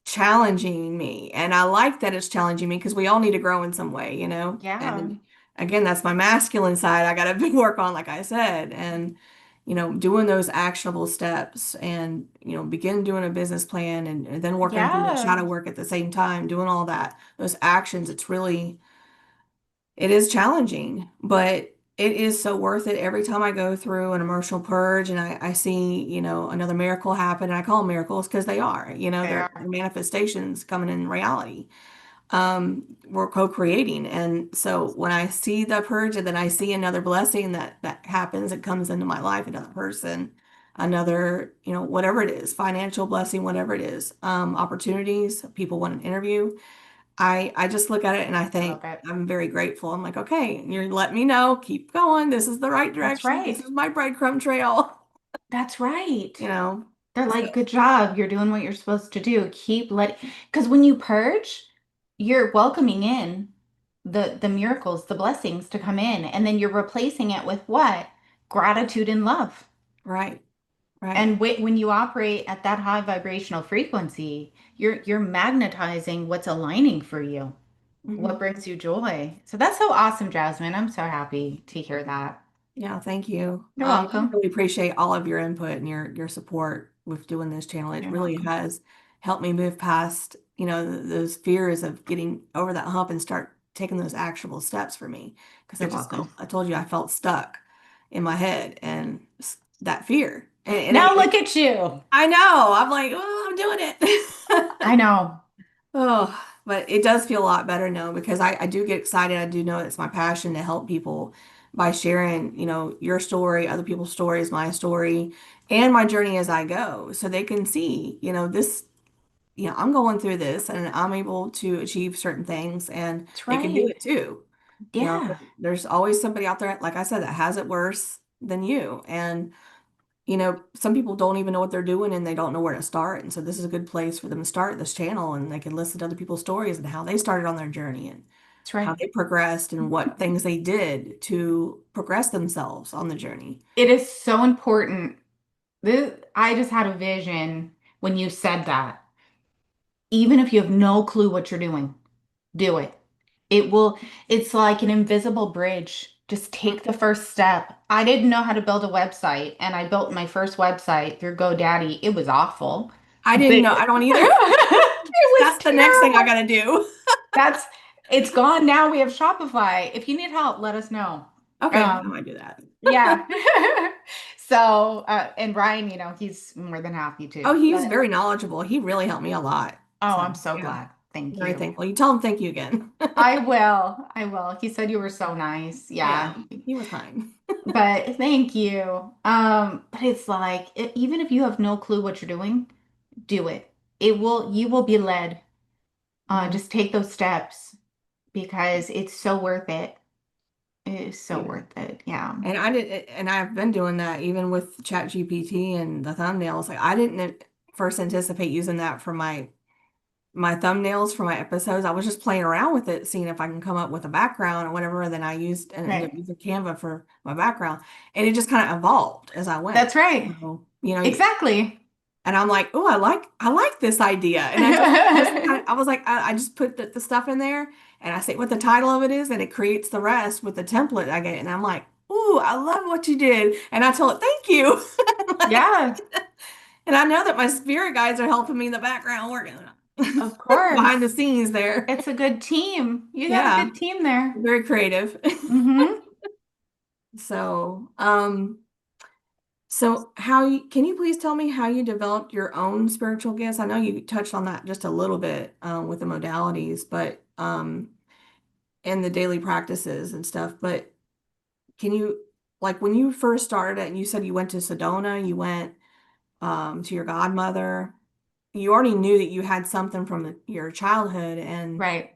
challenging me. And I like that it's challenging me because we all need to grow in some way. Yeah. And again, that's my masculine side I got to work on, like I said. And, doing those actionable steps and, begin doing a business plan and then working through that Yeah. shadow work at the same time, doing all that, those actions, it is challenging, but it is so worth it every time I go through an emotional purge and I see, another miracle happen. And I call them miracles because they are, They they're are. manifestations coming in reality. We're co-creating. And so when I see the purge and then I see another blessing that happens, it comes into my life, another person, another, whatever it is, financial blessing, whatever it is, opportunities, people want an interview. I just look at it and I I think love it. I'm very grateful. I'm like, okay, you're letting me know, keep going. This is the right That's direction. This right. is my breadcrumb trail, That's right. you know. They're So, like, good job. You're doing what you're supposed to do. Keep letting, because when you purge, you're welcoming in the miracles, the blessings to come in, and then you're replacing it with what? Gratitude and love. right, right. And when you operate at that high vibrational frequency, you're magnetizing what's aligning for you, what Mhm. brings you joy. So that's so awesome, Jasmine. I'm so happy to hear that. Yeah, thank you. You're I welcome. really appreciate all of your input and your support with doing this channel. It You're really welcome. has helped me move past, those fears of getting over that hump and start taking those actionable steps for me. Because You're welcome. I told you I felt stuck in my head and that fear. Now look at you. I know. I'm like, oh, I'm doing it. I know. Oh, but it does feel a lot better now because I do get excited. I do know it's my passion to help people by sharing, your story, other people's stories, my story, and my journey as I go. So they can see, this, I'm going through this and I'm able to achieve certain things and That's they can do right. it too. Yeah. There's always somebody out there, like I said, that has it worse than you. And some people don't even know what they're doing and they don't know where to start. And so this is a good place for them to start this channel and they can listen to other people's stories and how they started on their journey and That's how right. they progressed and what things they did to progress themselves on the journey. It is so important. I just had a vision when you said that. Even if you have no clue what you're doing, do it. It will, it's like an invisible bridge. Just take the first step. I didn't know how to build a website, and I built my first website through GoDaddy. It was awful, I didn't but know. I don't either. it was That's the next thing I terrible. got to do. That's it's gone now. We have Shopify. If you need help, let us know. Okay, I Um, might do that. yeah. So, and Ryan, he's more than happy Oh, to. he's But very knowledgeable. He really helped me a lot. oh, So, I'm so yeah, glad. Thank very you. thankful. You tell him thank you again. I will. I will. He said you were so nice. Yeah, Yeah. he was kind. But thank you. But it's like even if you have no clue what you're doing, do it. You will be led. Mhm. Just take those steps because it's so worth it. It is so Yeah. worth it. Yeah. And I've been doing that even with ChatGPT and the thumbnails. Like I didn't first anticipate using that for my thumbnails for my episodes. I was just playing around with it, seeing if I can come up with a background or whatever. And then I used and ended up Right. using Canva for my background, and it just kind of evolved as I went. That's right. So, Exactly. and I'm like, oh, I like this idea. And I was like, I just put the stuff in there and I say what the title of it is, and it creates the rest with the template I get. And I'm like, ooh, I love what you did. And I told it, thank you. Like, Yeah, and I know that my spirit guides are helping me in the background working of behind the course. scenes there. It's a good team. You got a Yeah, good team there. very creative. Mm-hmm. So, can you please tell me how you developed your own spiritual gifts? I know you touched on that just a little bit with the modalities, but and the daily practices and stuff. But can you, like, when you first started it, and you said you went to Sedona, you went to your godmother, you already knew that you had something from your childhood, and Right.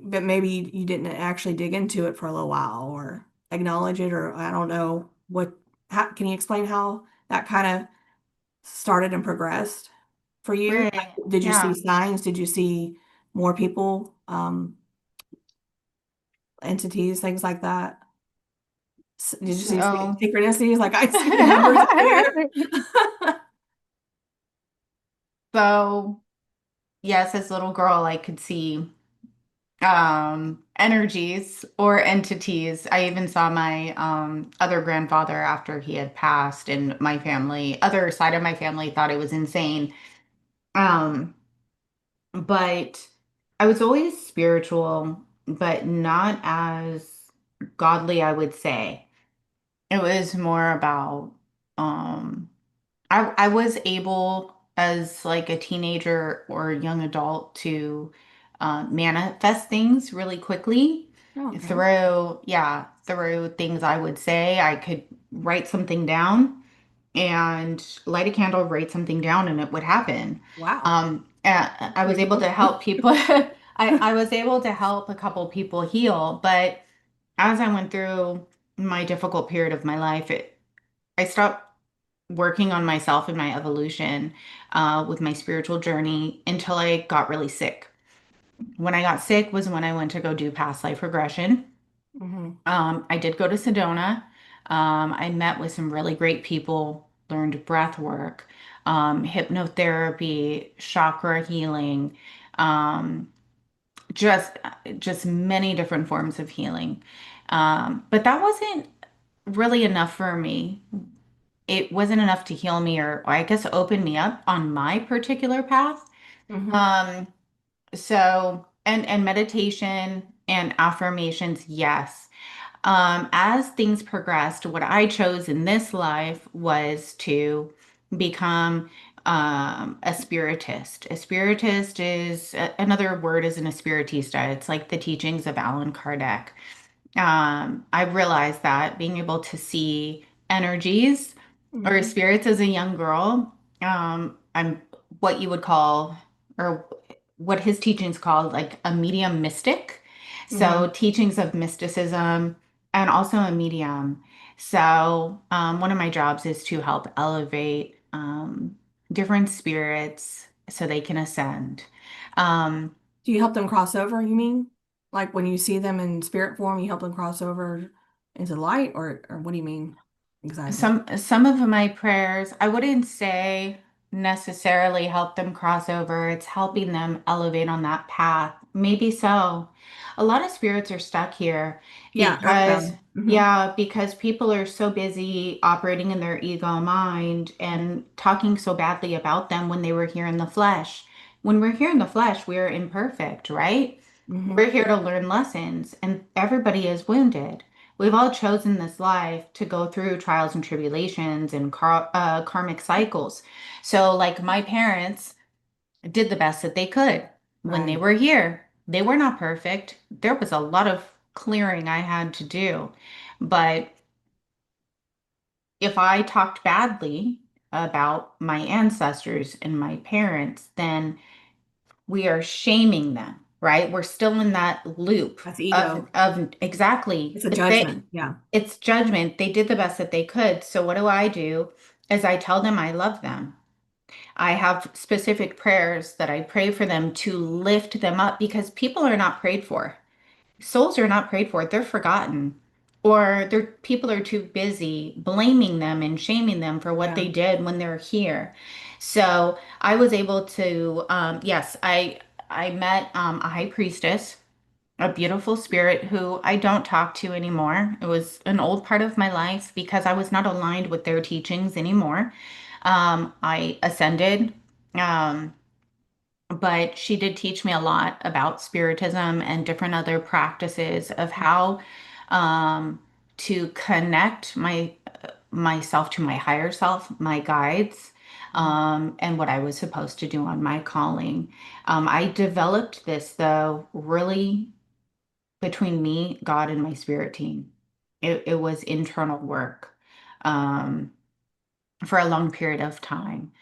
but maybe you didn't actually dig into it for a little while or acknowledge it, or I don't know what. How can you explain how that kind of started and progressed for you? Like, Right. did you see Yeah. signs? Did you see more people, entities, things like that? Did you see So, synchronicities? Like I see numbers appear. so yes, as a little girl, I could see energies or entities. I even saw my other grandfather after he had passed, and my family, other side of my family, thought it was insane. Um, but I was always spiritual, but not as godly, I would say. It was more about um I was able as like a teenager or young adult to manifest things really quickly Oh, okay. through through things I would say. I could write something down and light a candle, write something down, and it would happen. Wow. I was Pretty able cool. to help people. I was able to help a couple people heal, but as I went through my difficult period of my life, I stopped working on myself and my evolution with my spiritual journey until I got really sick. When I got sick was when I went to go do past life regression. Hmm. I did go to Sedona. I met with some really great people, learned breath work, hypnotherapy, chakra healing, um, just just many different forms of healing. But that wasn't really enough for me. It wasn't enough to heal me or I guess open me up on my particular path. Hmm. Um, and meditation and affirmations, yes. As things progressed, what I chose in this life was to become a spiritist. A spiritist is another word isn't a spiritista. It's like the teachings of Allan Kardec. I realized that being able to see energies or Hmm. spirits as a young girl, I'm what you would call, or what his teachings called, like a medium mystic. Hmm. So teachings of mysticism and also a medium. So one of my jobs is to help elevate different spirits so they can ascend. Um, Do you help them cross over, you mean? Like when you see them in spirit form, you help them cross over into light, or what do you mean exactly? some of my prayers, I wouldn't say necessarily help them cross over. It's helping them elevate on that path. Maybe so. A lot of spirits are stuck here Yeah, because, earthbound. Hmm. yeah, because people are so busy operating in their ego mind and talking so badly about them when they were here in the flesh. When we're here in the flesh, we're imperfect, right? Hmm. We're here to learn lessons, and everybody is wounded. We've all chosen this life to go through trials and tribulations and karmic cycles. So, like my parents did the best that they could when they Right. were here. They were not perfect. There was a lot of clearing I had to do. But if I talked badly about my ancestors and my parents, then we are shaming them, right? We're still in that loop That's of ego. exactly. It's a But they judgment. Yeah. it's judgment. They did the best that they could. So what do? Is I tell them I love them. I have specific prayers that I pray for them to lift them up because people are not prayed for. Souls are not prayed for. They're forgotten. Or their people are too busy blaming them and shaming them for what Yeah. they did when they're here. So I was able to, yes, I met a high priestess, a beautiful spirit who I don't talk to anymore. It was an old part of my life because I was not aligned with their teachings anymore. I ascended. Um, but she did teach me a lot about spiritism and different other practices of how um, to connect myself to my higher self, my guides, Mhm. and what I was supposed to do on my calling. I developed this though really between me, God, and my spirit team. It was internal work. Um, for a long period of time.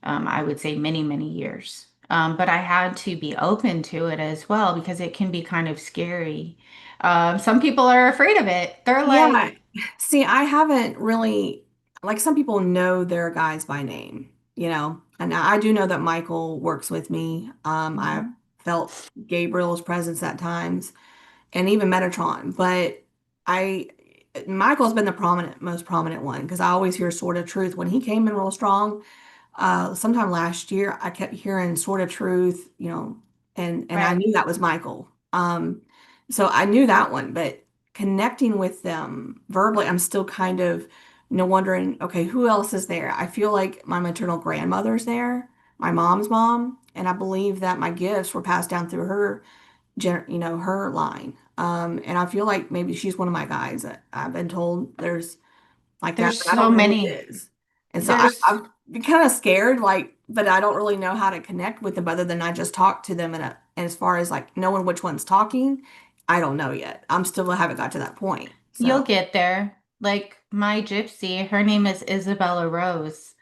I would say many, many years. But I had to be open to it as well because it can be kind of scary. Some people are afraid of it. They're Yeah. like, See, I haven't really, like some people know their guys by name, and I do know that Michael works with me. I Mhm. felt Gabriel's presence at times and even Metatron, but I, Michael's been the most prominent one because I always hear Sword of Truth when he came in real strong. Sometime last year, I kept hearing Sword of Truth, and I right. knew that was Michael. So I knew that one, but connecting with them verbally, I'm still kind of, wondering, okay, who else is there? I feel like my maternal grandmother's there, my mom's mom, and I believe that my gifts were passed down through her, her line. And I feel like maybe she's one of my guys. I've been told there's like that, There's but I so don't know who it many. is. And so There's I've been kind of scared, like, but I don't really know how to connect with them other than I just talk to them. And as far as like knowing which one's talking, I don't know yet. I'm still haven't got to that point. You'll So, get there. Like my gypsy, her name is Isabella Rose,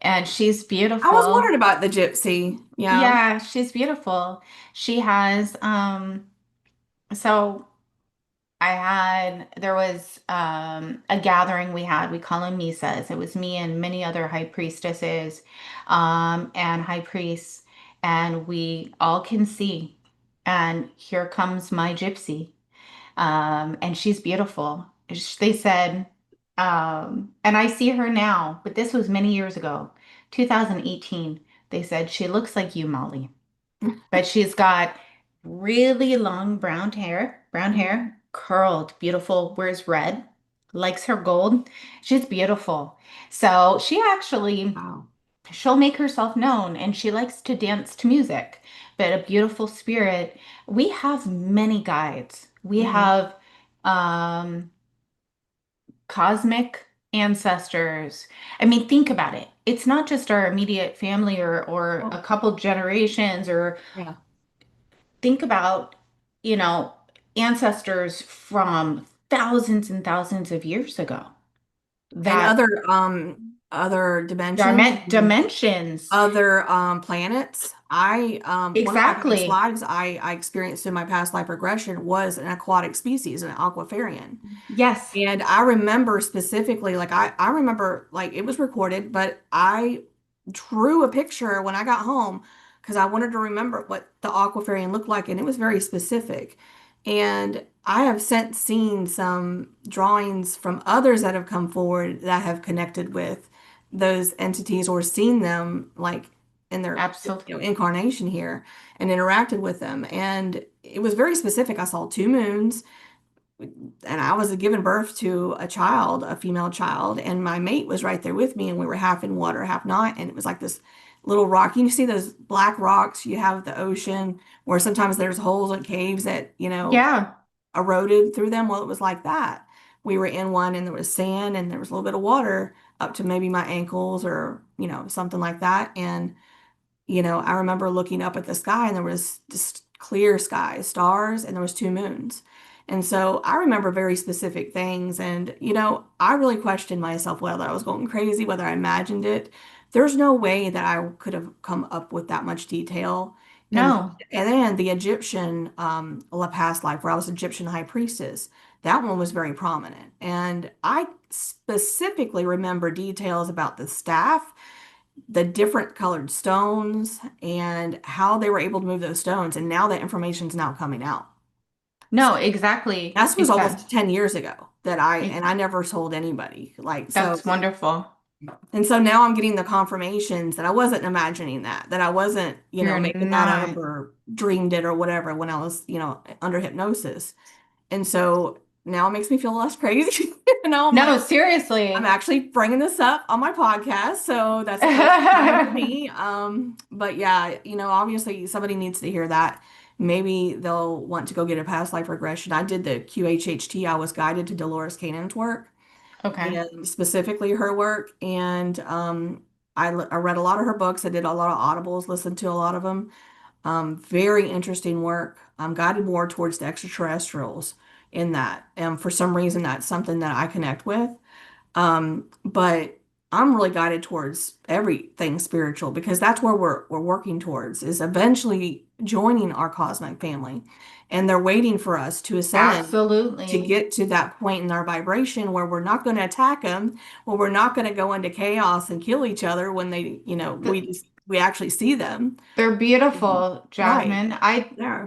and she's I was beautiful. wondering about the gypsy. Yeah. Yeah, she's beautiful. She has, so there was a gathering we had. We call them Misas. It was me and many other high priestesses and high priests, and we all can see. And here comes my gypsy. And she's beautiful. They said, and I see her now, but this was many years ago, 2018. They said, she looks like you, Molly, but she's got really long brown Mhm. hair, curled, beautiful, wears red, likes her gold. She's beautiful. So Wow. she'll make herself known and she likes to dance to music, but a beautiful spirit. We have many guides. We Mhm. have um, cosmic ancestors. I mean, think about it. It's not just our immediate family or a Well, couple generations, or yeah. think about, you know, ancestors from thousands and thousands of years ago And that other dimensions, dimensions. other planets. I one of my past Exactly. lives I experienced in my past life regression was an aquatic species, an aquafarian. Yes. And I remember specifically, like I remember like it was recorded, but I drew a picture when I got home because I wanted to remember what the aquafarian looked like, and it was very specific. And I have since seen some drawings from others that have come forward that have connected with those entities or seen them like in their Absolutely. incarnation here and interacted with them. And it was very specific. I saw two moons and I was giving birth to a child, a female child, and my mate was right there with me, and we were half in water, half not. And it was like this little rock. You see those black rocks you have at the ocean where sometimes there's holes and caves that, Yeah. eroded through them. Well, it was like that. We were in one and there was sand and there was a little bit of water up to maybe my ankles or, something like that. And I remember looking up at the sky and there was just clear sky, stars, and there was two moons. And so I remember very specific things. And, I really questioned myself whether I was going crazy, whether I imagined it. There's no way that I could have come up with that much detail. And No. and then the Egyptian past life where I was Egyptian high priestess, that one was very prominent. And I specifically remember details about the staff, the different colored stones, and how they were able to move those stones. And now that information's now coming out. So No, exactly. that was almost 10 years ago and I never told anybody. Like, so, That's wonderful. and so now I'm getting the confirmations that I wasn't imagining that I wasn't, You're making that up not. or dreamed it or whatever when I was, under hypnosis. And so now it makes me feel less crazy. Now I'm No, like, I'm seriously. actually bringing this up on my podcast, so that's a first time for me. But yeah, obviously somebody needs to hear that. Maybe they'll want to go get a past life regression. I did the QHHT. I was guided to Dolores Cannon's work Okay. and specifically her work. And I read a lot of her books. I did a lot of audibles, listened to a lot of them. Very interesting work. I'm guided more towards the extraterrestrials in that. And for some reason, that's something that I connect with. But I'm really guided towards everything spiritual because that's where we're working towards is eventually joining our cosmic family. And they're waiting for us to ascend to Absolutely. get to that point in our vibration where we're not going to attack them, where we're not going to go into chaos and kill each other when they, Th- we actually see them. They're beautiful, Right. Jasmine. Yeah.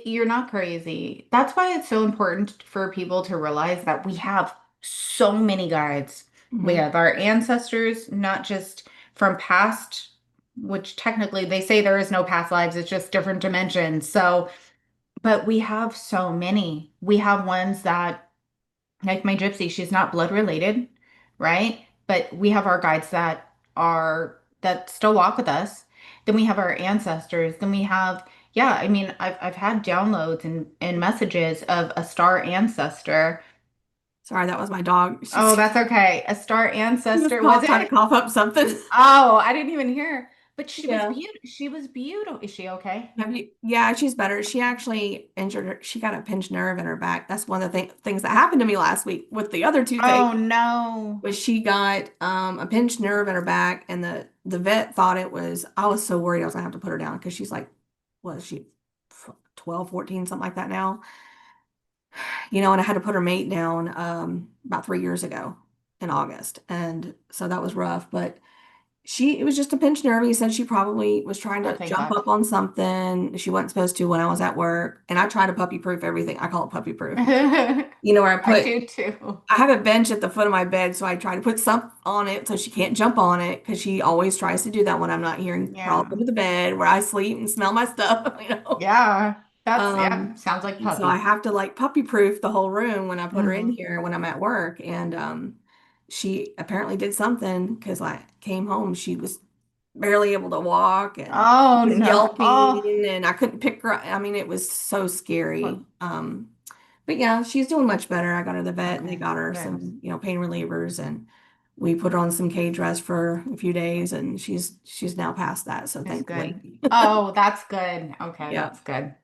You're not crazy. That's why it's so important for people to realize that we have so many guides. We Hmm. have our ancestors, not just from past, which technically they say there is no past lives, it's just different dimensions. So, but we have so many. We have ones that, like my gypsy, she's not blood related, right? But we have our guides that still walk with us. Then we have our ancestors. Then we have, yeah, I mean, I've had downloads and messages of a star ancestor. Sorry, that was my dog. Oh, that's okay. A star She was ancestor, was trying to it? cough up something. Oh, I didn't even hear. But she was Yeah. beautiful. She was beautiful. Is she okay? Yeah, she's better. She actually injured her. She got a pinched nerve in her back. That's one of the things that happened to me last week with the other two things. Oh no. Was she got a pinched nerve in her back, and the vet thought it was. I was so worried I was gonna have to put her down because she's like, what is she, 12, 14, something like that now. And I had to put her mate down about 3 years ago in August, and so that was rough. But it was just a pinched nerve. He said she probably was trying Oh, to thank jump God. up on something she wasn't supposed to when I was at work, and I try to puppy proof everything. I call it puppy proof. Where I do too. I have a bench at the foot of my bed, so I try to put something on it so she can't jump on it because she always tries to do that when I'm not here and crawl Yeah. under the bed where I sleep and smell my stuff. Yeah. Yeah, Um, sounds like and so I puppy. have to like puppy proof the whole room when I put her in Hmm. here when I'm at work. And she apparently did something because I came home, she was barely able to walk and Oh was no. Oh, yelping and I couldn't pick her up. I mean, it was so what? scary. But yeah, she's doing much better. I got her to the vet and they Okay. got her Good. some, pain relievers and we put her on some cage rest for a few days and she's now past that. So It's good. thankfully. Oh, that's good. Okay, Yeah. that's good.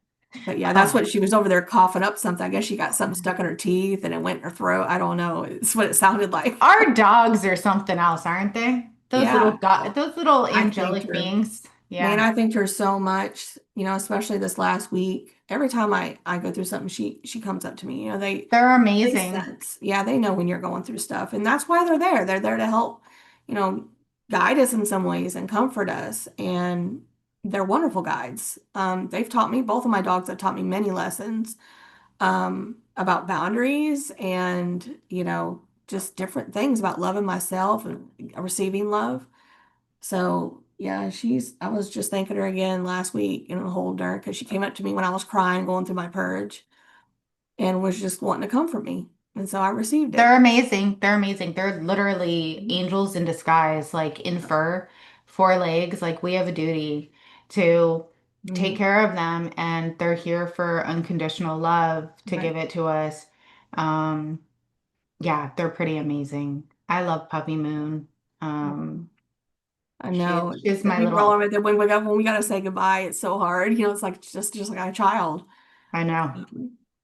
But yeah, that's Oh, what she was over there coughing up something. I guess she got something stuck in her teeth and it went in her throat. I don't know. It's what it sounded like. our dogs are something else, aren't they? Yeah. Those little I thanked angelic her. beings. Man, Yeah. I thanked her so much, especially this last week. Every time I go through something, she comes up to me. They're They amazing. sense. Yeah, they know when you're going through stuff. And that's why they're there. They're there to help, you know, guide us in some ways and comfort us. And they're wonderful guides. They've taught me, both of my dogs have taught me many lessons about boundaries and, just different things about loving myself and receiving love. So yeah, I was just thanking her again last week and holding her because she came up to me when I was crying, going through my purge and was just wanting to comfort me. And so I received They're it. amazing. They're amazing. They're literally angels in disguise, like in fur, 4 legs. Like we have a duty to take Mhm. care of them, and they're here for unconditional love to Right. give it to us. Um, yeah, they're pretty amazing. I love Puppy Moon. Um, I know. she's my We roll little, over there when we gotta say goodbye. It's so hard. It's like just like a child. I know.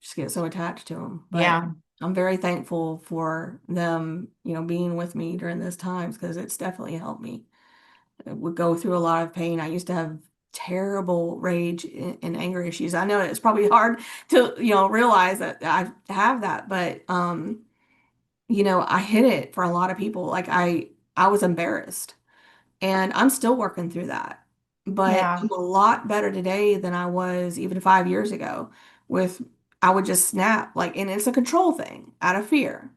Just get so attached to them. But Yeah. I'm very thankful for them, being with me during those times because it's definitely helped me. I would go through a lot of pain. I used to have terrible rage and anger issues. I know it's probably hard to, realize that I have that, but I hid it for a lot of people. Like I was embarrassed and I'm still working through that. But Yeah. I'm a lot better today than I was even 5 years ago with I would just snap like and it's a control thing out of fear.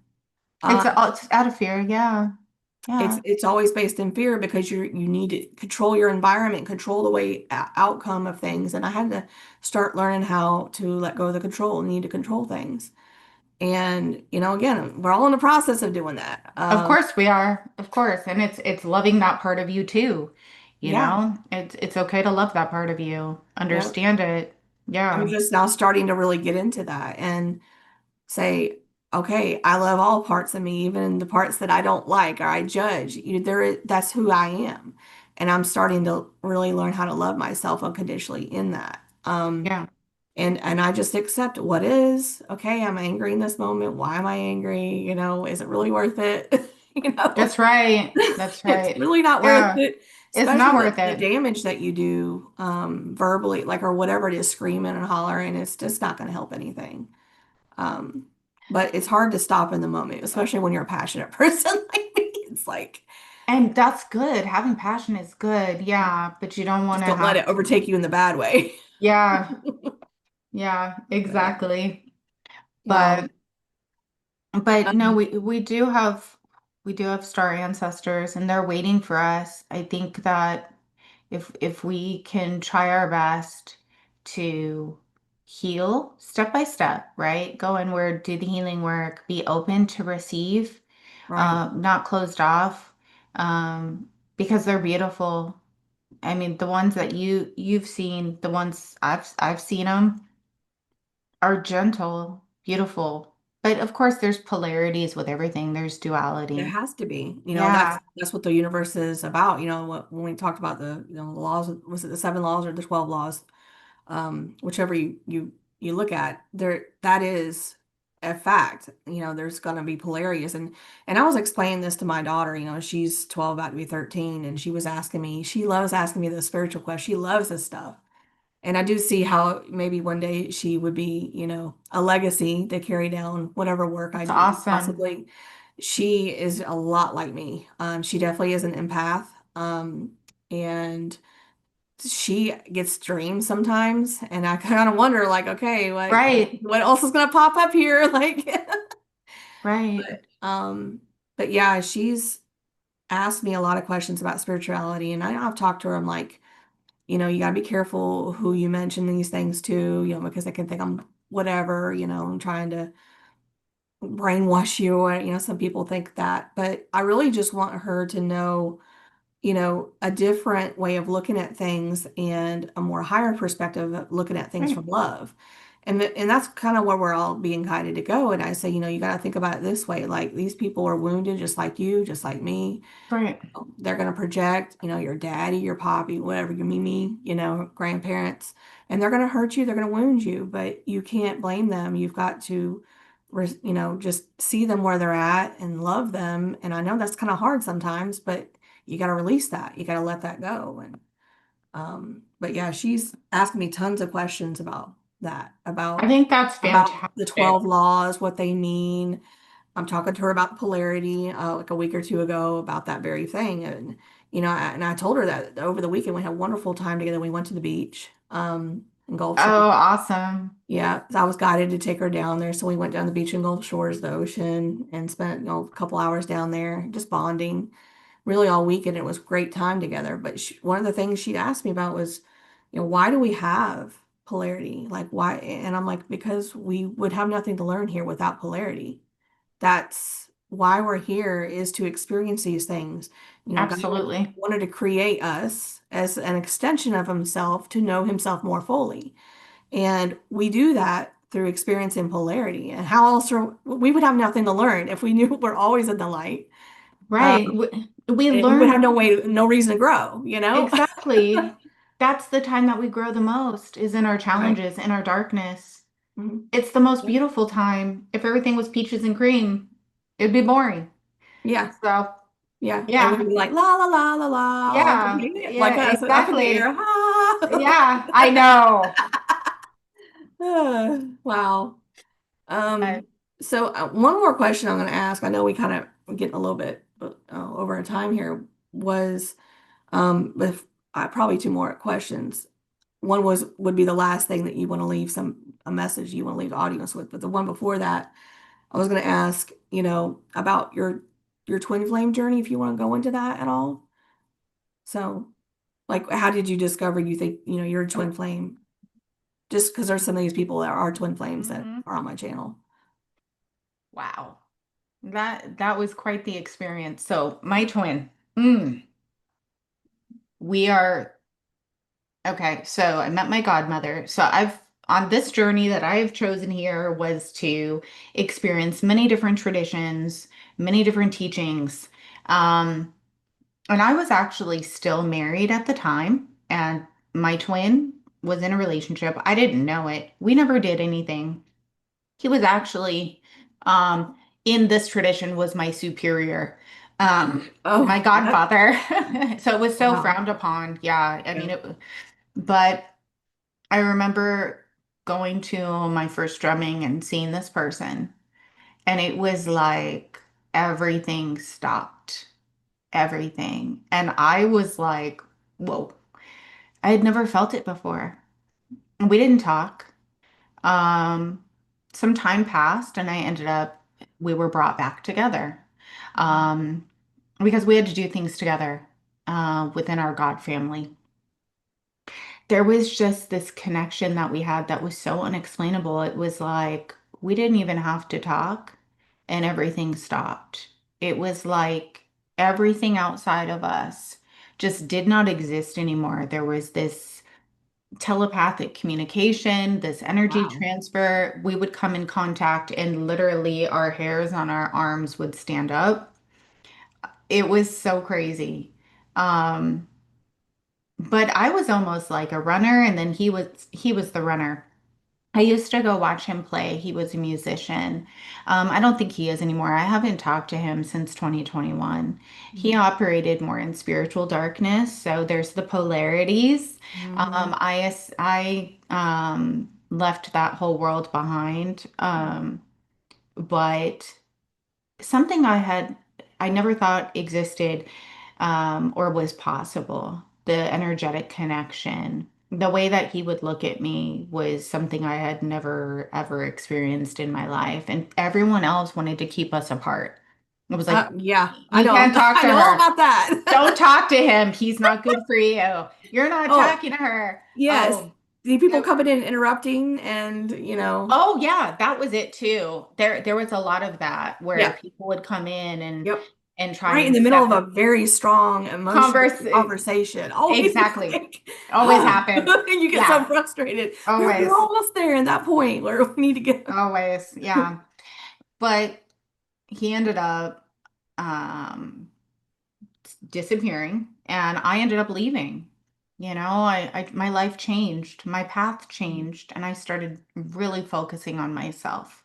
It's out of fear. Yeah. It's Yeah. it's always based in fear because you need to control your environment, control the way outcome of things. And I had to start learning how to let go of the control and need to control things. And again, we're all in the process of doing that. Of course we are. Of course. And it's loving that part of you too. Yeah, It's okay to love that part of you. yeah. Understand it. I'm Yeah. just now starting to really get into that and say, okay, I love all parts of me, even the parts that I don't like or I judge. That's who I am. And I'm starting to really learn how to love myself unconditionally in that. Yeah. And I just accept what is. Okay, I'm angry in this moment. Why am I angry? Is it really worth it? You know, That's right. That's it's right. really not worth Yeah. it, It's especially not worth the it. damage that you do verbally, like or whatever it is, screaming and hollering. It's just not going to help anything. Um, but it's hard to stop in the moment, especially when you're a passionate person like me. It's like, And that's good. Having passion is good. Yeah. But you don't want just to don't let it have to. overtake you in the bad way. Yeah. Yeah. But Exactly. yeah. But no, Um, we do have star ancestors and they're waiting for us. I think that if we can try our best to heal step by step, right? Go inward, do the healing work, be open to receive, right. not closed off, because they're beautiful. I mean, the ones that you've seen, the ones I've seen them are gentle, beautiful, But of course, there's polarities with everything. There's There duality. has to be, Yeah, that's what the universe is about. When we talked about the laws, was it the seven laws or the 12 laws? Whichever you look at, that is a fact. There's going to be polarities, and I was explaining this to my daughter. She's 12, about to be 13, and she loves asking me the spiritual questions. She loves this stuff. And I do see how maybe one day she would be, a legacy to carry down whatever work I that's do. awesome. Possibly, she is a lot like me. She definitely is an empath. And she gets dreams sometimes, and I kind of wonder, like, okay, Right, what else is gonna pop up here? Like, right, but but yeah, she's asked me a lot of questions about spirituality, and I've talked to her. I'm like, you got to be careful who you mention these things to, because they can think I'm whatever, I'm trying to brainwash you, or, some people think that. But I really just want her to know, a different way of looking at things and a more higher perspective of looking at things right, from love. And that's kind of where we're all being guided to go. And I say, you got to think about it this way. Like, these people are wounded just like you, just like me. right. They're going to project, your daddy, your poppy, whatever, your mimi, grandparents, and they're going to hurt you. They're going to wound you, but you can't blame them. You've got to, just see them where they're at and love them. And I know that's kind of hard sometimes, but you got to release that. You got to let that go. And, but yeah, she's asking me tons of questions about that, I think that's about the fantastic. 12 laws, what they mean. I'm talking to her about polarity, like a week or two ago, about that very thing. And, and I told her that over the weekend we had a wonderful time together. We went to the beach, in Gulf Shores. Oh, awesome. Yeah, I was guided to take her down there. So we went down the beach in Gulf Shores, the ocean, and spent, a couple hours down there just bonding really all weekend. It was a great time together. But one of the things she asked me about was, why do we have polarity? Like, why? And I'm like, because we would have nothing to learn here without polarity. That's why we're here, is to experience these things. God Absolutely. wanted to create us as an extension of himself to know himself more fully. And we do that through experiencing polarity. And how else we would have nothing to learn if we knew we're always in the light. Right. We And we would have learn no reason to grow. exactly. That's the time that we grow the most is in our Right. challenges, in our darkness. Mhm. It's the most Yep. beautiful time. If everything was peaches and cream, it'd be boring. Yeah. So, Yeah. And we'd yeah. be like, la, la, la, la, la, all up in Yeah. the air, like Yeah, us up in the air. exactly. Ah. Yeah, I know. Wow. But, Um, so one more question I'm going to ask. I know we kind of we're getting a little bit over our time here. Was but probably two more questions. One would be the last thing that you want to leave a message you want to leave the audience with. But the one before that, I was going to ask, about your twin flame journey, if you want to go into that at all. So, like, how did you discover you think, you're a twin flame? Just because there's some of these people that are twin flames that mhm. are on my channel. Wow. That was quite the experience. So, my twin. Mm, we are okay. So, I met my godmother. So, I've on this journey that I have chosen here was to experience many different traditions, many different teachings. Um, and I was actually still married at the time, and my twin was in a relationship. I didn't know it. We never did anything. He was actually in this tradition was my superior, my Oh, what? godfather. So it was so Wow. frowned upon. Yeah, I Yeah. mean but I remember going to my first drumming and seeing this person, and it was like everything stopped. Everything. And I was like, whoa, I had never felt it before. And we didn't talk. Um, some time passed and we were brought back together. Um, because we had to do things together, within our God family. There was just this connection that we had that was so unexplainable. It was like we didn't even have to talk and everything stopped. It was like everything outside of us just did not exist anymore. There was this telepathic communication, this energy Wow. transfer. We would come in contact and literally our hairs on our arms would stand up. It was so crazy. Um, but I was almost like a runner and then he was the runner. I used to go watch him play. He was a musician. I don't think he is anymore. I haven't talked to him since 2021. He Mhm. operated more in spiritual darkness. So there's the polarities. Mhm. I left that whole world behind. But something I never thought existed or was possible. The energetic connection. The way that he would look at me was something I had never ever experienced in my life. And everyone else wanted to keep us apart. It was like, Yeah, I you know. can't talk I to know all her. about Don't that. talk to him. He's not good for you. You're not Oh, talking to her. yes. Oh, The people it- coming in interrupting and, oh yeah, that was it too. There was a lot of that where yeah, people would come in yep. and try Right in and the middle step of a very strong emotional converse. conversation. Always Exactly. like, Always happens. you get so Yeah, frustrated. We're always. almost there in that point where we need to get. Always. Yeah. But he ended up um disappearing and I ended up leaving. My life changed, my path changed, and I started really focusing on myself,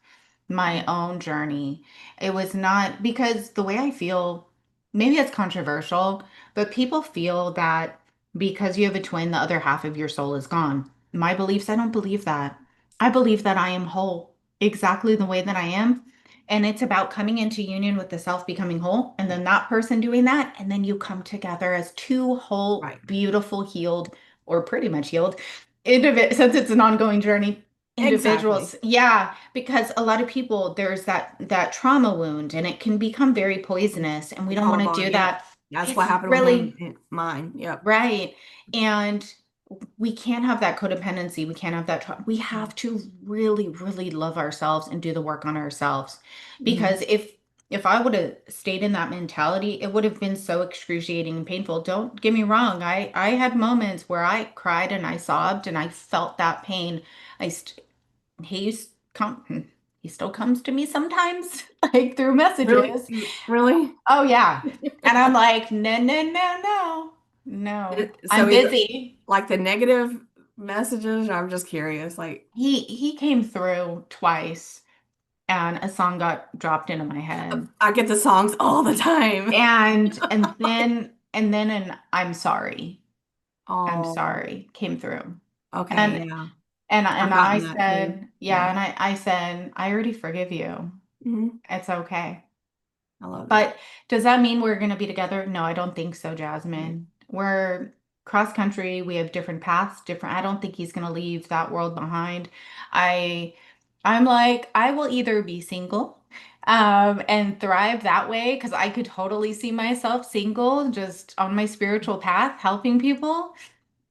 my own journey. It was not because the way I feel, maybe it's controversial, but people feel that because you have a twin, the other half of your soul is gone. My beliefs, I don't believe that. I believe that I am whole exactly the way that I am. And it's about coming into union with the self becoming whole, and then that person doing that. And then you come together as two whole, Right. beautiful, healed, or pretty much healed since it's an ongoing journey. Exactly. Individuals, yeah, because a lot of people there's that trauma wound and it can become very poisonous, and we The don't want trauma to do bond. Yep. that. That's It's what happened with really mine. Yep. right. And we can't have that codependency. We can't have that. We have to really, really love ourselves and do the work on ourselves. Mhm. Because if I would have stayed in that mentality, it would have been so excruciating and painful. Don't get me wrong. I had moments where I cried and I sobbed and I felt that pain. I st he used come he still comes to me sometimes, like through Really? messages. Really? Oh yeah. And I'm like, no, no, no, no. No. So I'm is it busy. like the negative messages? I'm just curious. Like, He came through twice and a song got dropped into my head. I get the songs all the time. And then an I'm sorry. I'm Oh, sorry came through. okay. And Yeah. and I've I gotten that too. said, yeah, Yeah. and I said, I already forgive you. Hmm. It's okay. I love that. But does that mean we're going to be together? No, I don't think so, Right. Jasmine. We're cross country. We have different paths, different. I don't think he's going to leave that world behind. I I'm like, I will either be single and thrive that way because I could totally see myself single, just on my spiritual path, helping people,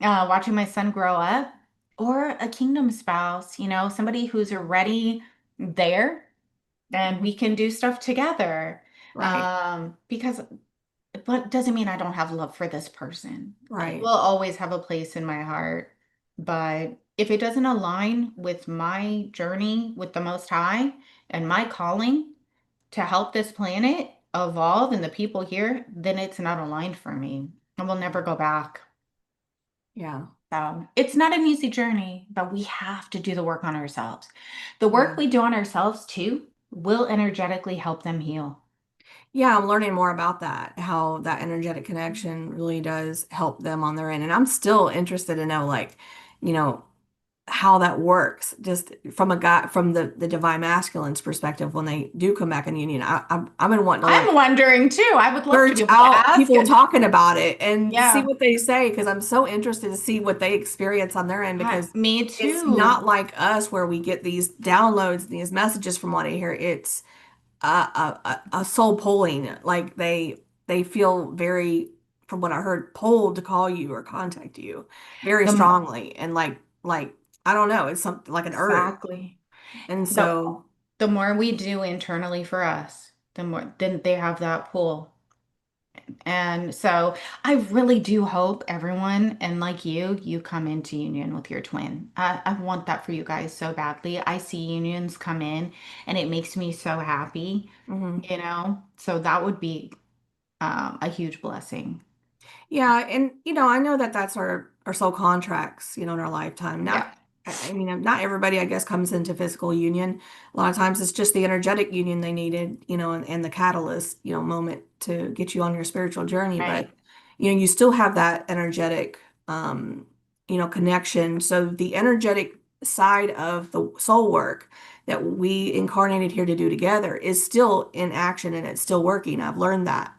watching my son grow up, or a kingdom spouse, somebody who's already there and Mhm. we can do stuff together. Right. Because but doesn't mean I don't have love for this person. It will Right. always have a place in my heart. But if it doesn't align with my journey with the Most High and my calling to help this planet evolve and the people here, then it's not aligned for me. I will never go back. Yeah. So it's not an easy journey, but we have to do the work on ourselves. The work Yeah. we do on ourselves too will energetically help them heal. Yeah, I'm learning more about that, how that energetic connection really does help them on their end. And I'm still interested to know, like, you know, how that works, just from a guy, from the divine masculine's perspective when they do come back in union. I've been wanting to I'm like wondering too. I would love to search be able to out ask. people talking about it and see Yeah, what they say because I'm so interested to see what they experience on their end because me it's not too. like us where we get these downloads, these messages from what I hear. It's a soul pulling. Like they feel very, from what I heard, pulled to call you or contact you very The strongly and like I don't know, it's something like an urge. exactly. And The so the more we do internally for us, the more then they have that pull. And so I really do hope everyone, and like you come into union with your twin. I want that for you guys so badly. I see unions come in and it makes me so happy, Mhm. So that would be a huge blessing. Yeah, and I know that that's our soul contracts, in our lifetime. Yeah. I mean, not everybody, I guess, comes into physical union. A lot of times it's just the energetic union they needed, and the catalyst, moment to get you on your spiritual journey. But Right. you still have that energetic, connection. So the energetic side of the soul work that we incarnated here to do together is still in action and it's still working. I've learned that,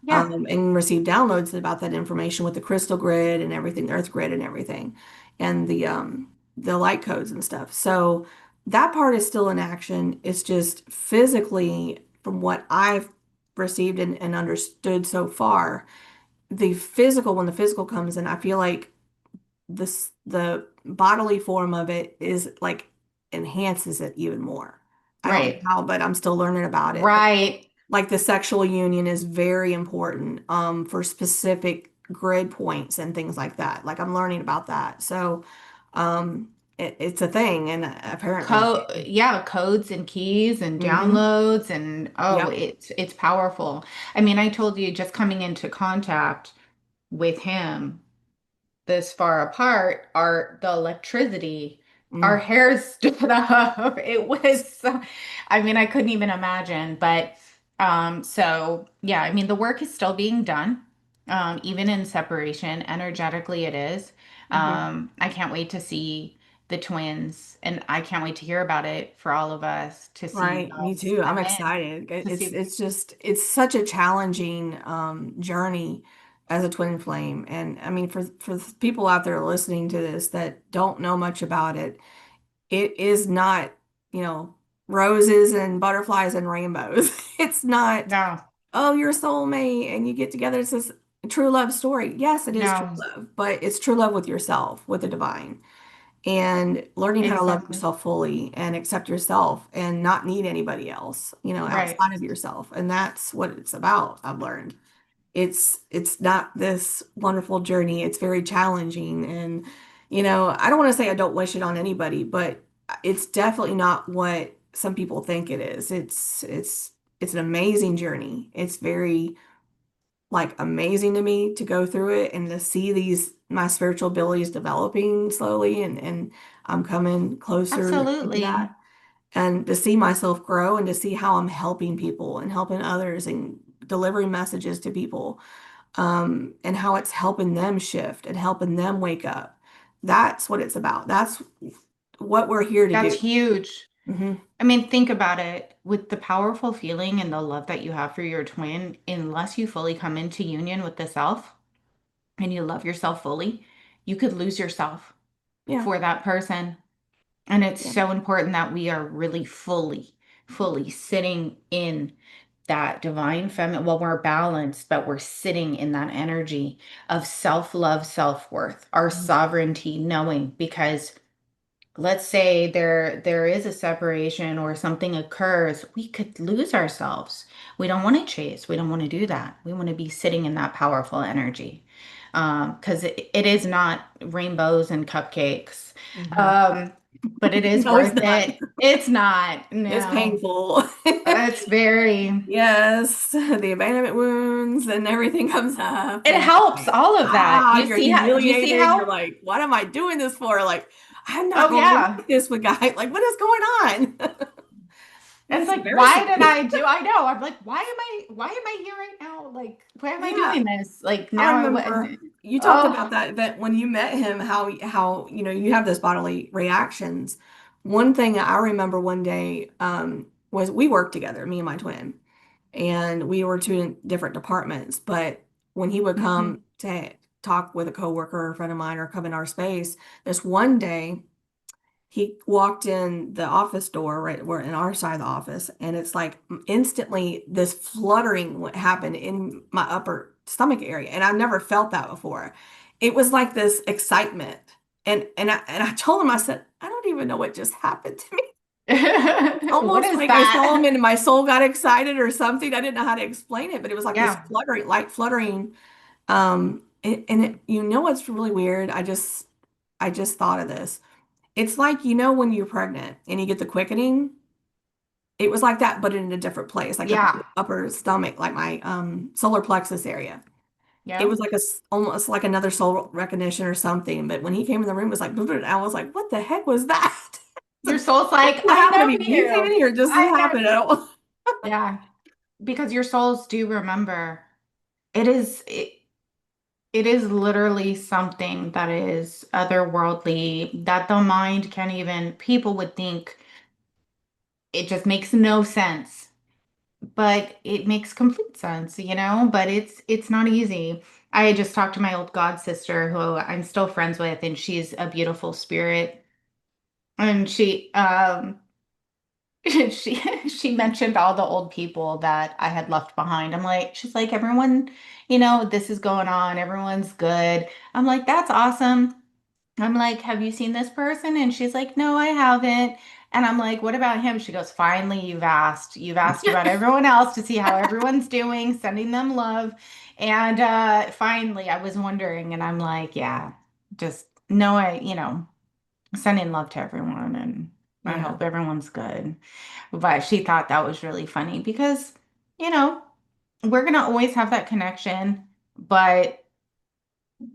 Yeah. and receive downloads about that information with the crystal grid and everything, the earth grid and everything, and the light codes and stuff. So that part is still in action. It's just physically, from what I've received and understood so far, when the physical comes in, I feel like the bodily form of it is like enhances it even more. I don't know Right. how, but I'm still learning about it. Right. Like the sexual union is very important for specific grid points and things like that. Like I'm learning about that. So it's a thing, and apparently, Yeah, codes and keys and hmm downloads and oh, yep, it's powerful. I mean, I told you just coming into contact with him this far apart, the electricity, our mm, hair stood up. It was so, I mean, I couldn't even imagine. But so yeah, I mean, the work is still being done, even in separation. Energetically, it is. hmm I can't wait to see the twins, and I can't wait to hear about it for all of us to see you right. Me guys too. I'm come in excited. to It's see. it's just it's such a challenging journey as a twin flame, and I mean for people out there listening to this that don't know much about it. It is not, you know, roses and butterflies and rainbows. It's not, No, oh, you're a soulmate and you get together. It's this true love story. Yes, it is true no, love, but it's true love with yourself, with the divine, and learning how to love exactly. yourself fully and accept yourself and not need anybody else, Right. outside of yourself. And that's what it's about, I've learned. It's not this wonderful journey. It's very challenging, and I don't want to say I don't wish it on anybody, but it's definitely not what some people think it is. It's an amazing journey. It's very like amazing to me to go through it and to see these my spiritual abilities developing slowly, and I'm coming closer into Absolutely. that, and to see myself grow and to see how I'm helping people and helping others and delivering messages to people, and how it's helping them shift and helping them wake up. That's what it's about. That's what we're here to That's do. huge. Hmm I mean, think about it. With the powerful feeling and the love that you have for your twin, unless you fully come into union with the self and you love yourself fully, you could lose yourself Yeah. for that person. And it's Yeah. so important that we are really fully sitting in that divine feminine. Well, we're balanced, but we're sitting in that energy of self-love, self-worth, our Mhm. sovereignty, knowing because let's say there is a separation or something occurs, we could lose ourselves. We don't want to chase. We don't want to do that. We want to be sitting in that powerful energy. Because it is not rainbows and cupcakes. Mhm. Um, but it is No, it's worth not. it. It's not. It's No. painful. It's very, Yes, the abandonment wounds and everything comes up, it and it's helps like, all of that. you're Do you see humiliated. You're how? like, what am I doing this for? Like, I'm not Oh going in yeah. like this with guy. Like, what is going on? It's It's like, why did embarrassing. I do? I know. I'm like, why am I here right now? Like, why am I Yeah, doing this? Like I now I remember would. you talked Oh, about that event when you met him, how you have those bodily reactions. One thing I remember one day was we worked together, me and my twin, and we were two in different departments. But when he would hmm come to talk with a coworker or a friend of mine or come in our space, this one day he walked in the office door, right, we're in our side of the office, and it's like instantly this fluttering what happened in my upper stomach area, and I've never felt that before. It was like this excitement, and I told him, I said, I don't even know what just happened to me. What Almost is like I saw him that? and my soul got excited or something. I didn't know how to explain it, but it was like this Yeah. fluttering, like fluttering. You know what's really weird? I just thought of this. It's like, when you're pregnant and you get the quickening. It was like that, but in a different place, like up Yeah. upper stomach, like my solar plexus area. It Yeah. was like almost like another soul recognition or something. But when he came in the room, it was like, I was like, what the heck was that? Your soul's like, Did it I happen to know be me you. saying it, or just this I know happened? I you. don't. Yeah. Because your souls do remember. It is it, it is literally something that is otherworldly that the mind can't even, people would think it just makes no sense. But it makes complete sense, but it's not easy. I just talked to my old god sister who I'm still friends with, and she's a beautiful spirit. And she mentioned all the old people that I had left behind. She's like, everyone, this is going on, everyone's good. I'm like, that's awesome. I'm like, have you seen this person? And she's like, no, I haven't. And I'm like, what about him? She goes, finally, you've asked. You've asked about everyone else to see how everyone's doing, sending them love. And finally, I was wondering, and I'm like, yeah, just know sending love to everyone. And I Yeah, hope everyone's good. But she thought that was really funny because, you know, we're going to always have that connection, but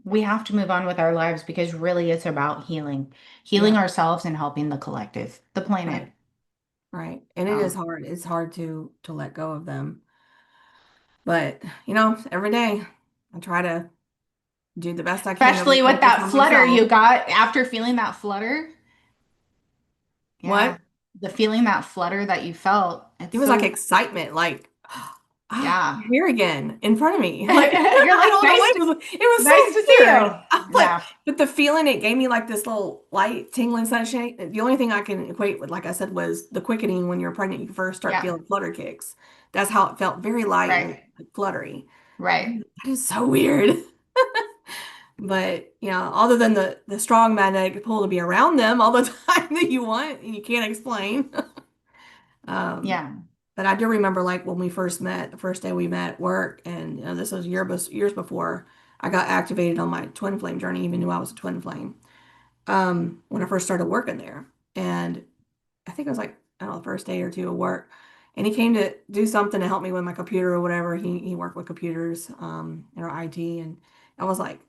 we have to move on with our lives because really it's about healing yeah, ourselves and helping the collective, the planet. right, right. And it is So, hard. It's hard to let go of them. But every day I try to do the best I can to especially with focus that on flutter myself. you got after feeling that flutter. Yeah. What? The feeling that flutter that you felt. It It's was like so, excitement, like, yeah. you're here again in front of me. Like, You're I like, don't know what it was nice so to see weird. you. I was like, Yeah. but the feeling it gave me like this little light tingling sunshine. The only thing I can equate with, like I said, was the quickening when you're pregnant, you first start Yeah. feeling flutter kicks. That's how it felt, very light and Right. fluttery. Right. That is so weird. But other than the strong magnetic pull to be around them all the time that you want and you can't explain. Um, Yeah. but I do remember like when we first met, the first day we met at work, and this was years before I got activated on my twin flame journey, even knew I was a twin flame. When I first started working there. And I think it was like, I don't know, the first day or two of work. And he came to do something to help me with my computer or whatever. He worked with computers, or IT. And I was like,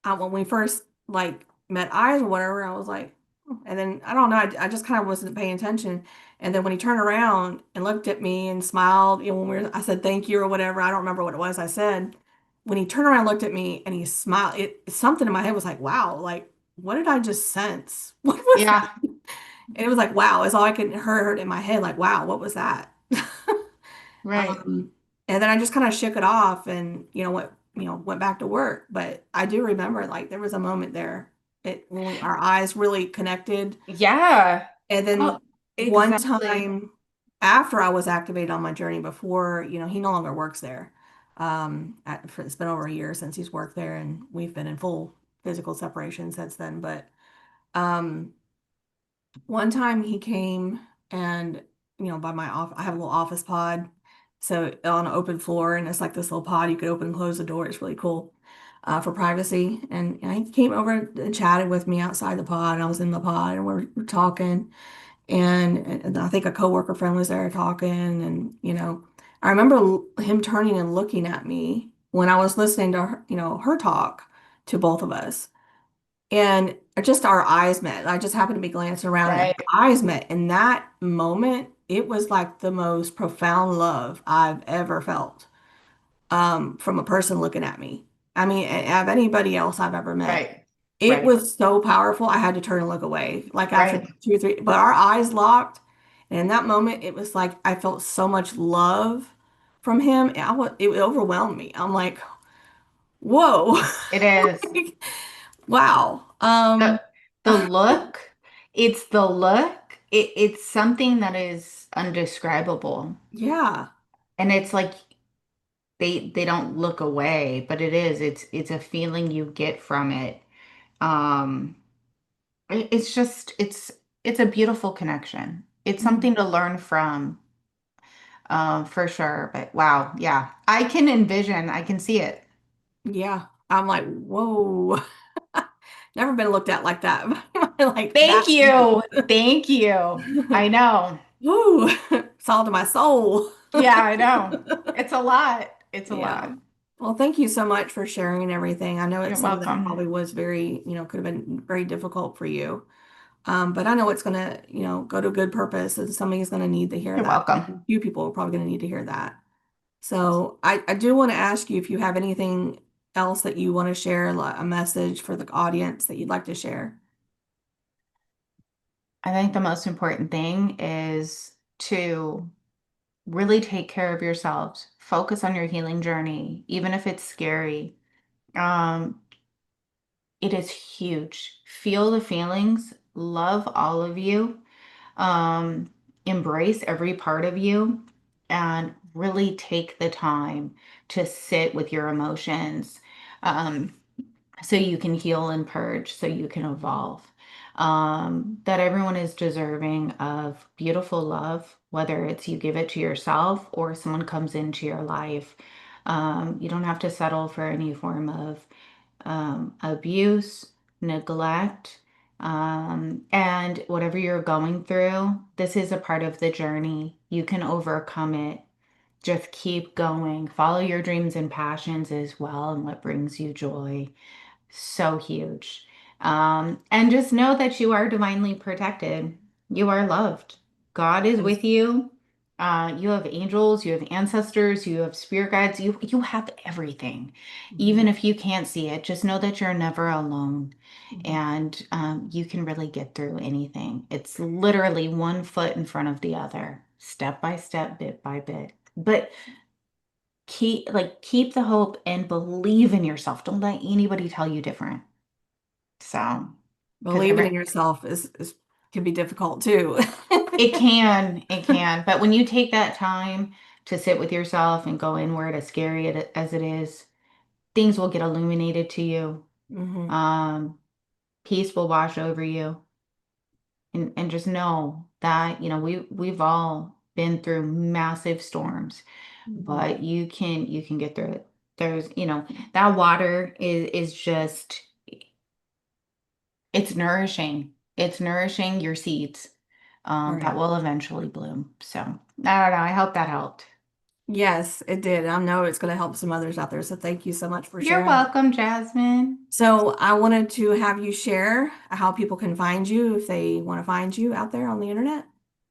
when we first like met eyes or whatever, I was like, "Oh." And then I don't know, I just kind of wasn't paying attention. And then when he turned around and looked at me and smiled, when I said thank you or whatever, I don't remember what it was I said. When he turned around, and looked at me, and he smiled, something in my head was like, wow, like what did I just sense? What was that? Yeah. And it was like, wow, it's all I could heard in my head, like, wow, what was that? Right. Um, and then I just kind of shook it off and, went back to work. But I do remember like there was a moment there when our eyes really connected. Yeah. And Oh, then one exactly. time after I was activated on my journey before, he no longer works there. It's been over a year since he's worked there and we've been in full physical separation since then. But um, one time he came and, by my off, I have a little office pod. So on an open floor, and it's like this little pod, you could open and close the door. It's really cool for privacy. And he came over and chatted with me outside the pod. And I was in the pod and we're talking. And I think a coworker friend was there talking. And, I remember him turning and looking at me when I was listening to her, her talk to both of us. And just our eyes met. I just happened to be glancing around and Right. our eyes met. In that moment, it was like the most profound love I've ever felt from a person looking at me. I mean, of anybody else I've ever met. Right. It Right. was so powerful. I had to turn and look away. Like after Right. two or three, but our eyes locked. And in that moment, it was like I felt so much love from him. It overwhelmed me. I'm like, whoa. It is. Like, wow. The the look, it's the look. It's something that is undescribable. Yeah. And it's like they don't look away, but it is. It's a feeling you get from it. Um it's just it's a beautiful connection. It's Mm. something to learn from, for sure. But wow, yeah, I can envision, I can see it. Yeah. I'm like, whoa. Never been looked at like that. Like Thank that deep. you. Thank you. I know. Woo. It's all to my soul. Yeah, I know. It's a lot. It's a Yeah. lot. Well, thank you so much for sharing everything. I know You're it's something that welcome. probably was very, could have been very difficult for you. But I know it's going to, go to a good purpose and somebody's going to need to hear You're that. A welcome. few people are probably going to need to hear that. So I do want to ask you if you have anything else that you want to share, like a message for the audience that you'd like to share. I think the most important thing is to really take care of yourselves. Focus on your healing journey, even if it's scary. Um, it is huge. Feel the feelings, love all of you, um, embrace every part of you, and really take the time to sit with your emotions. Um, so you can heal and purge, so you can evolve. That everyone is deserving of beautiful love, whether it's you give it to yourself or someone comes into your life. You don't have to settle for any form of abuse, neglect, and whatever you're going through. This is a part of the journey. You can overcome it. Just keep going. Follow your dreams and passions as well, and what brings you joy. So huge. And just know that you are divinely protected. You are loved. God is Yes. with you. You have angels, you have ancestors, you have spirit guides, you have everything. Even Mhm. if you can't see it, just know that you're never alone. Mhm. And you can really get through anything. It's literally one foot in front of the other, step by step, bit by bit. But keep the hope and believe in yourself. Don't let anybody tell you different. So, because Believing in yourself is can be difficult too. it can. But when you take that time to sit with yourself and go inward, as scary as it is, things will get illuminated to you. Hmm. Um, Peace will wash over you, and just know that we've all been through massive storms, Hmm. but you can get through it. There's that water is just it's nourishing. It's nourishing your seeds that Right. will eventually bloom. So I don't know. I hope that helped. Yes, it did. I know it's going to help some others out there. So thank you so much for You're sharing that. welcome, Jasmine. So I wanted to have you share how people can find you if they want to find you out there on the internet.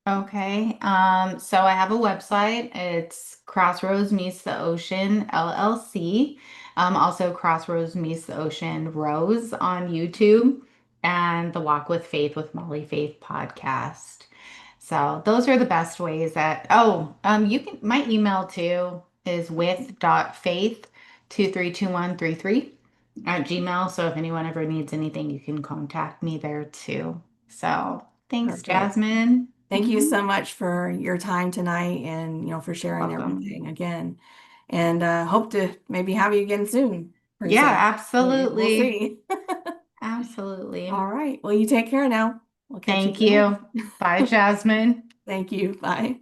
Okay. So I have a website. It's Crossroads Meets the Ocean LLC. Also Crossroads Meets the Ocean Rose on YouTube, and the Walk with Faith with Molly Faith podcast. So those are the best ways that, you can, my email too is with.faith232133 at Gmail. So if anyone ever needs anything, you can contact me there too. So thanks, Perfect. Jasmine. Thank you so much for your time tonight and for You're sharing welcome. everything again. And hope to maybe have you again soon, Yeah, Princess. We'll absolutely. see. Absolutely. All right. Well, you take care now. We'll catch you Thank soon. you. Bye, Jasmine. Thank you. Bye.